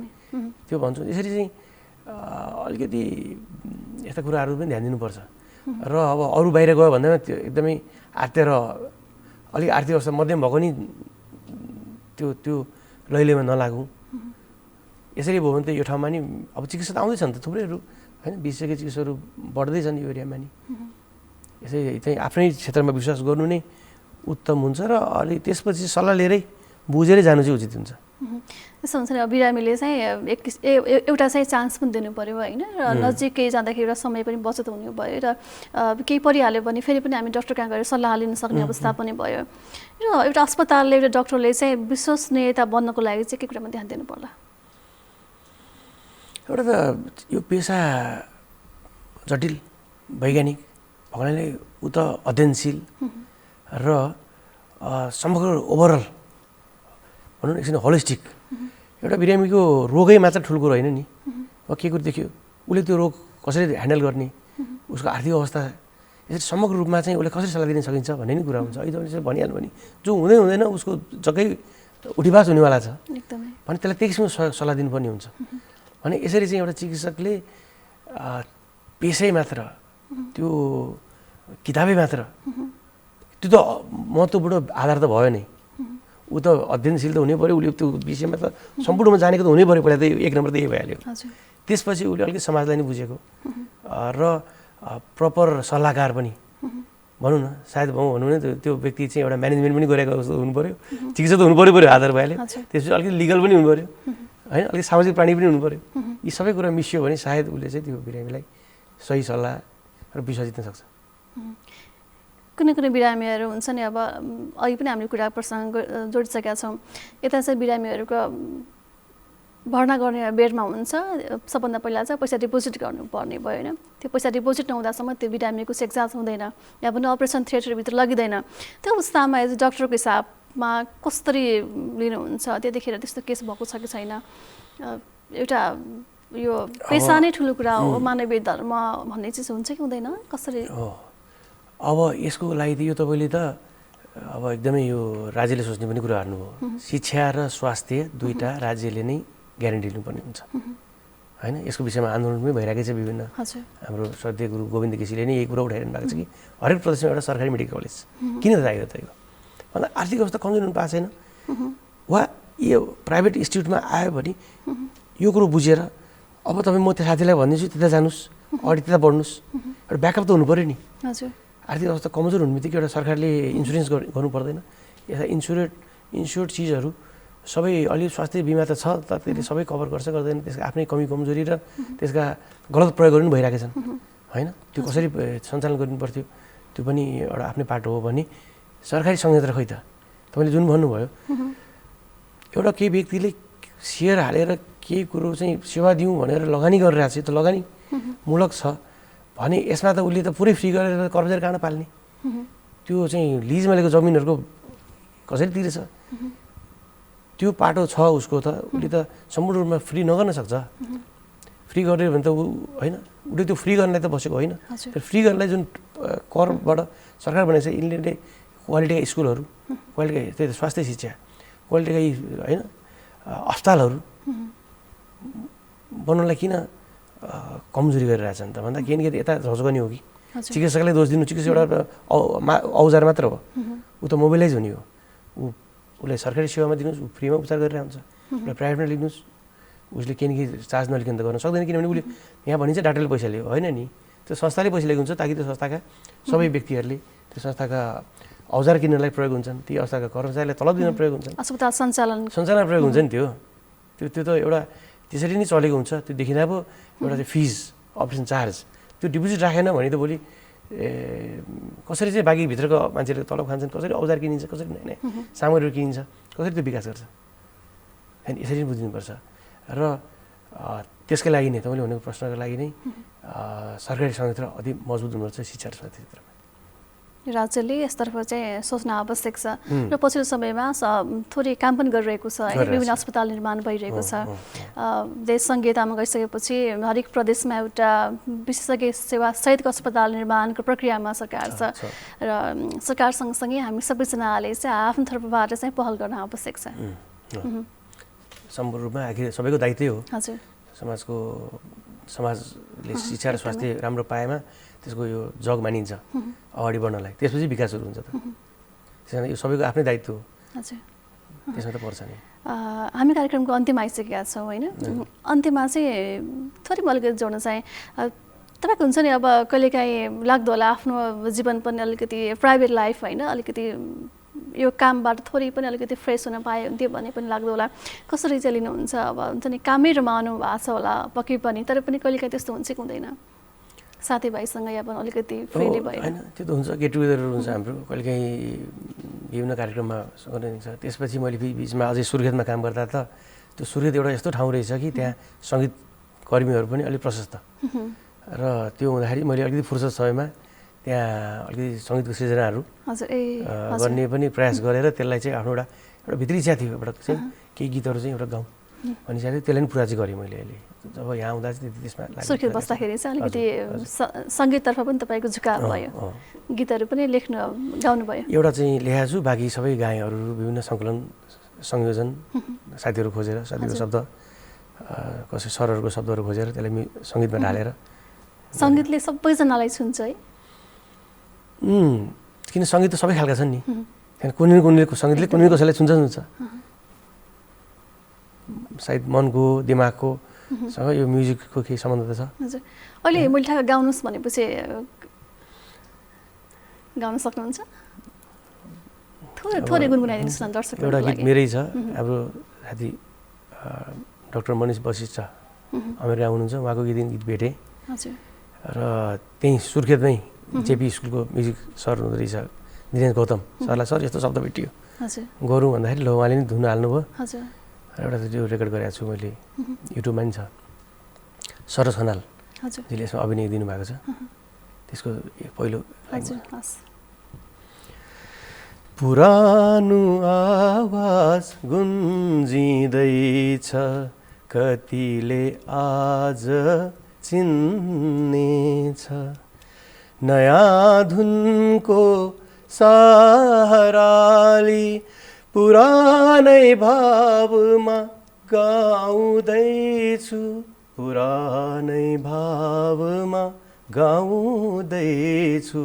त्यो भन्छौँ। यसरी चाहिँ अलिकति यस्ता कुराहरू पनि ध्यान दिनुपर्छ। र अब अरू बाहिर गयो भन्दैमा त्यो एकदमै आत्तेर अलिक आर्थिक अवस्था मध्यम भएको नि त्यो लैलेमा नलागौँ। यसरी भयो भने त यो ठाउँमा नि अब चिकित्सा त आउँदैछ नि त थुप्रैहरू होइन, विशेषज्ञ चिकित्सकहरू बढ्दैछन् यो एरियामा नि, यसरी चाहिँ आफ्नै क्षेत्रमा विश्वास गर्नु नै उत्तम हुन्छ र अलि त्यसपछि सल्लाह लिएरै बुझेरै जानु चाहिँ उचित हुन्छ। त्यस्तो हुन्छ नि, अब बिरामीले चाहिँ एउटा चाहिँ चान्स पनि दिनु पऱ्यो होइन, र नजिकै जाँदाखेरि एउटा समय पनि बचत हुने भयो, र केही परिहाल्यो भने फेरि पनि हामी डक्टर कहाँ गएर सल्लाह लिन सक्ने अवस्था पनि भयो। र एउटा अस्पतालले एउटा डक्टरले चाहिँ विश्वसनीयता बन्नको लागि चाहिँ के कुरामा ध्यान दिनु पर्ला? एउटा त यो पेसा जटिल वैज्ञानिक भगवानले ऊ त अध्ययनशील र समग्र ओभरअल भनौँ एकछिन होलिस्टिक, एउटा बिरामीको रोगै मात्र ठुलो कुरो होइन नि, अब के कुरो देख्यो उसले त्यो रोग कसरी ह्यान्डल गर्ने, उसको आर्थिक अवस्था, यसरी समग्र रूपमा चाहिँ उसले कसरी सल्लाह दिन सकिन्छ भन्ने नि कुरा हुन्छ। अहिले तपाईँले भनिहाल्नु भने जो हुँदैन उसको जग्गै उठिवास हुनेवाला छ भने त्यसलाई त्यही किसिमको सल्लाह दिनुपर्ने हुन्छ। भने यसरी चाहिँ एउटा चिकित्सकले पेसै मात्र, त्यो किताबै मात्र, त्यो त महत्त्वपूर्ण आधार त भयो नै, ऊ त अध्ययनशील त हुनै पऱ्यो, उसले त्यो विषयमा त सम्पूर्णमा जानेको त हुनै पऱ्यो, पहिला त एक नम्बर त यही भइहाल्यो। त्यसपछि उसले अलिकति समाजलाई नै बुझेको र प्रपर सल्लाहकार पनि भनौँ न, सायद भनौँ भने त्यो व्यक्ति चाहिँ एउटा म्यानेजमेन्ट पनि गरेको जस्तो हुनु पऱ्यो, चिकित्सा त हुनु पऱ्यो आधार भइहाल्यो, त्यसपछि अलिकति लिगल पनि हुनु पऱ्यो होइन, अलिक सामाजिक प्राणी पनि हुनु पऱ्यो। यी सबै कुरा मिसियो भने सायद उसले चाहिँ त्यो बिरामीलाई सही सल्लाह र विश्वास जित्न सक्छ। कुनै कुनै बिरामीहरू हुन्छ नि, अब अहिले पनि हामीले कुरा प्रसङ्ग जोडिसकेका छौँ, यता चाहिँ बिरामीहरूको भर्ना गर्ने बेडमा हुन्छ, सबभन्दा पहिला चाहिँ पैसा डिपोजिट गर्नुपर्ने भयो होइन, त्यो पैसा डिपोजिट नहुँदासम्म त्यो बिरामीको चेकजाँच हुँदैन या पनि अपरेसन थिएटरभित्र लगिँदैन। त्यो अवस्थामा एज डक्टरको हिसाबमा कसरी लिनुहुन्छ? त्यतिखेर त्यस्तो केस भएको छ कि छैन? एउटा यो पेसा नै ठुलो कुरा हो, मानवीय धर्म भन्ने चिज हुन्छ कि हुँदैन, कसरी? अब यसको लागि त यो तपाईँले त अब एकदमै यो राज्यले सोच्ने पनि कुरा गर्नुभयो। शिक्षा र स्वास्थ्य दुईटा राज्यले नै ग्यारेन्टी लिनुपर्ने हुन्छ होइन। यसको विषयमा आन्दोलन पनि भइरहेकै छ विभिन्न। हाम्रो श्रद्धेय गुरु गोविन्द केसीले नै यही कुरा उठाइरहनु भएको छ कि हरेक प्रदेशमा एउटा सरकारी मेडिकल कलेज किन त चाहियो त? यो भन्दा आर्थिक अवस्था कमजोर हुनु पाएको छैन वा यो प्राइभेट इन्स्टिट्युटमा आयो भने यो कुरो बुझेर अब तपाईँ म त्यो साथीलाई भनिदिन्छु त्यता जानुहोस्, अगाडि त्यता बढ्नुहोस्, एउटा ब्याकअप त हुनु पऱ्यो नि। आर्थिक अवस्था कमजोर हुने बित्तिकै एउटा सरकारले इन्सुरेन्स गर्नु पर्दैन। यता इन्स्योर्ड चिजहरू सबै अलि स्वास्थ्य बिमा त छ, तर त्यसले सबै कभर गर्छ गर्दैन, त्यसका आफ्नै कमी कमजोरी र त्यसका गलत प्रयोगहरू पनि भइरहेका छन् होइन। त्यो कसरी सञ्चालन गर्नु पर्थ्यो त्यो पनि एउटा आफ्नै पाटो हो भने सरकारी संयन्त्र खै त? तपाईँले जुन भन्नुभयो एउटा केही व्यक्तिले सेयर हालेर केही कुरो चाहिँ सेवा दिउँ भनेर लगानी गरिरहेको छ, त्यो लगानी मूलक छ भने यसमा त उसले त पुरै फ्री गरेर कर्मचारी कहाँ पाल्ने? त्यो चाहिँ लिजमा लिएको जमिनहरूको कसरी तिरेछ? त्यो पाटो छ उसको त, उसले त सम्पूर्ण रूपमा फ्री नगर्न सक्छ। फ्री गरेर भने त ऊ होइन, उसले त्यो फ्री गर्नलाई त बसेको होइन। तर फ्री गर्नलाई जुन करबाट सरकार भनेको छ यिनले क्वालिटीका स्कुलहरू, क्वालिटीका त्यही स्वास्थ्य शिक्षा, क्वालिटीका होइन अस्पतालहरू बनाउनलाई किन कमजोरी गरिरहेछन् त भन्दा केही न केही यता झस्कने हो कि चिकित्सकलाई दोष दिनु? चिकित्सक एउटा औजार मात्र हो, ऊ त मोबिलाइज हुने हो। उसलाई सरकारी सेवामा दिनुहोस्, ऊ फ्रीमा उपचार गरिरहेको हुन्छ। उसलाई प्राइभेटमा लिनुहोस्, उसले केही न केही चार्ज नलिकन त गर्न सक्दैन, किनभने उसले यहाँ भनिन्छ डाक्टरले पैसा लियो होइन नि, त्यो संस्थाले पैसा लिएको हुन्छ ताकि त्यो संस्थाका सबै व्यक्तिहरूले त्यो संस्थाका औजार किन्नलाई प्रयोग हुन्छन्, ती अवस्थाका कर्मचारीलाई तलब दिन प्रयोग हुन्छन्, अस्पताल सञ्चालन प्रयोग हुन्छ नि। त्यो त एउटा त्यसरी नै चलेको हुन्छ। त्यो देखिँदा पो एउटा चाहिँ फिज अपरेसन चार्ज त्यो डिपोजिट राखेन भने त भोलि कसरी चाहिँ बाँकी भित्रको मान्छेले तलब खान्छन्, कसरी औजार किनिन्छ, कसरी नयाँ सामग्रीहरू किनिन्छ, कसरी त्यो विकास गर्छ होइन, यसरी नै बुझिनुपर्छ। र त्यसकै लागि नै तपाईँले भनेको प्रश्नको लागि नै सरकारी संयन्त्र अति मजबुत हुनुपर्छ शिक्षा र स्वास्थ्य क्षेत्रमा। राज्यले यसतर्फ चाहिँ सोच्न आवश्यक छ र पछिल्लो समयमा थोरै काम पनि गरिरहेको छ होइन, विभिन्न अस्पताल निर्माण भइरहेको छ। देश संहितामा गइसकेपछि हरेक प्रदेशमा एउटा विशेषज्ञ सेवा सहितको अस्पताल निर्माणको प्रक्रियामा सरकार छ र सरकार सँगसँगै हामी सबैजनाले चाहिँ आफ्नो तर्फबाट चाहिँ पहल गर्न आवश्यक छ। सम्पूर्ण रूपमा आखिर सबैको दायित्वै हो। हजुर, समाजले शिक्षा र स्वास्थ्य राम्रो पाएमा त्यसको यो जग मानिन्छ अगाडि बढ्नलाई, त्यसपछि विकासहरू हुन्छ। त त्यसमा यो सबैको आफ्नै दायित्व हो, त्यसमा त पर्छ नि। हामी कार्यक्रमको अन्त्यमा आइसकेका छौँ होइन। अन्त्यमा चाहिँ थोरै म अलिकति जोड्न चाहेँ, तपाईँको हुन्छ नि अब कहिलेकाहीँ लाग्दो होला आफ्नो जीवन पनि अलिकति प्राइभेट लाइफ होइन, अलिकति यो कामबाट थोरै पनि अलिकति फ्रेस हुन पाए हुन्थ्यो भन्ने पनि लाग्दो होला, कसरी चाहिँ लिनुहुन्छ? अब हुन्छ नि कामै रमाउनु भएको छ होला पक्कै पनि, तर पनि कहिलेकाहीँ त्यस्तो हुन्छ कि हुँदैन? साथीभाइसँग या पनि अलिकति फ्रीली भयो होइन, त्यो त हुन्छ, गेट टुगेदरहरू हुन्छ हाम्रो, कहिलेकाहीँ विभिन्न कार्यक्रममा गरिन्छ। त्यसपछि मैले बिचमा अझै सुर्खेतमा काम गर्दा त त्यो सुर्खेत एउटा यस्तो ठाउँ रहेछ कि त्यहाँ सङ्गीत कर्मीहरू पनि अलिक प्रशस्त, र त्यो हुँदाखेरि मैले अलिकति फुर्सद समयमा त्यहाँ अलिकति सङ्गीतको सृजनाहरू गर्ने पनि प्रयास गरेर त्यसलाई चाहिँ आफ्नो एउटा भित्री इच्छा थियो, एउटा चाहिँ केही गीतहरू चाहिँ एउटा गाउँ भन्ने इच्छा थियो, त्यसलाई पनि पुरा चाहिँ गरेँ मैले। अहिले जब यहाँ आउँदा चाहिँ त्यसमा सुर्खेत बस्दाखेरि चाहिँ अलिकति सङ्गीततर्फ पनि तपाईँको झुकाव भयो, गीतहरू पनि लेख्नु गाउनु भयो? एउटा चाहिँ लेखेको छु, बाँकी सबै गायकहरू विभिन्न सङ्कलन संयोजन साथीहरू खोजेर, साथीको शब्द कसै सरहरूको शब्दहरू खोजेर त्यसलाई सङ्गीतमा ढालेर। सङ्गीतले सबैजनालाई छुन्छ है? किन सङ्गीत त सबै खालका छन् नि, किन कुनै सङ्गीतले कुनै कसैलाई छुन्छ सायद मनको दिमागको सँग यो म्युजिकको केही सम्बन्ध त छ। हजुर अहिले मैले ठ्याक्क गाउनुहोस् भनेपछि गाउन सक्नुहुन्छ? थोरै गुनगुनाइदिनुहोस् न दर्शकहरुको एउटा लागि। गीत मेरै छ, हाम्रो साथी डाक्टर मनिष वशिष्ठ अमेरिका हुनुहुन्छ, उहाँको गीत भेटेँ हजुर र त्यहीँ सुर्खेतमै जेपी स्कुलको म्युजिक सर हुँदो रहेछ दिनेश गौतम सरलाई, सर यस्तो शब्द भेटियो हजुर गरौँ भन्दाखेरि ल उहाँले नि धुन हाल्नुभयो हजुर र एउटा त्यो रेकर्ड गरेको छु मैले, युट्युबमा नि छ। सरोज खनाल हजुर जसले यसमा अभिनय दिनुभएको छ, त्यसको पहिलो हजुर हस्। पुरानो आवाज गुन्जिँदैछ, कतिले आज चिन्नेछ, नयाँ धुनको सहाराली पुरानै भावमा गाउँदैछु, पुरानै भावमा गाउँदैछु,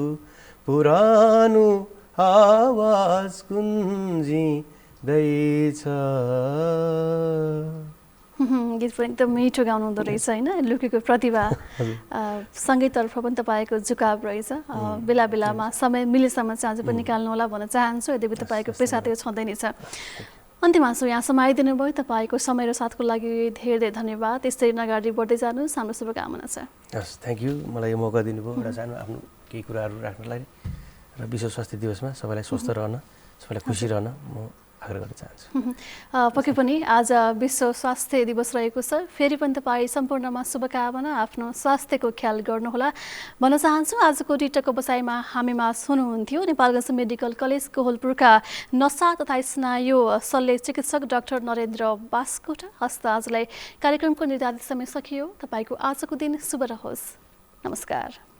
पुरानो आवाज गुन्जिँदैछ। गीत पनि एकदम मिठो गाउनु हुँदो रहेछ होइन, लुकेको प्रतिभा सङ्गीततर्फ पनि तपाईँको झुकाव रहेछ। बेला बेलामा समय मिलेसम्म चाहिँ आज पनि निकाल्नु होला भन्न चाहन्छु, यद्यपि तपाईँको पेसा त्यो छँदै नै छ। अन्तिममा यहाँसम्म आइदिनु भयो, तपाईँको समय र साथको लागि धेरै धेरै धन्यवाद। यसरी अगाडि बढ्दै जानुहोस्, हाम्रो शुभकामना छ। हस्, थ्याङ्क यू, मलाई यो मौका दिनुभयो एउटा सानो आफ्नो केही कुराहरू राख्नलाई र विश्व स्वास्थ्य दिवसमा सबैलाई स्वस्थ रहन, सबैलाई खुसी रहन म आग्रह गर्न चाहन्छु। पक्कै पनि आज विश्व स्वास्थ्य दिवस रहेको छ, फेरि पनि तपाईँ सम्पूर्णमा शुभकामना, आफ्नो स्वास्थ्यको ख्याल गर्नुहोला भन्न चाहन्छु। आजको डिटकको बसाइमा हामीमा हुनुहुन्थ्यो नेपालगञ्ज मेडिकल कलेज कोहलपुरका नसा तथा स्नायु शल्य चिकित्सक डाक्टर नरेन्द्र बास्कोटा। हस्त आजलाई कार्यक्रमको निर्धारित समय सकियो। तपाईँको आजको दिन शुभ रहोस्। नमस्कार।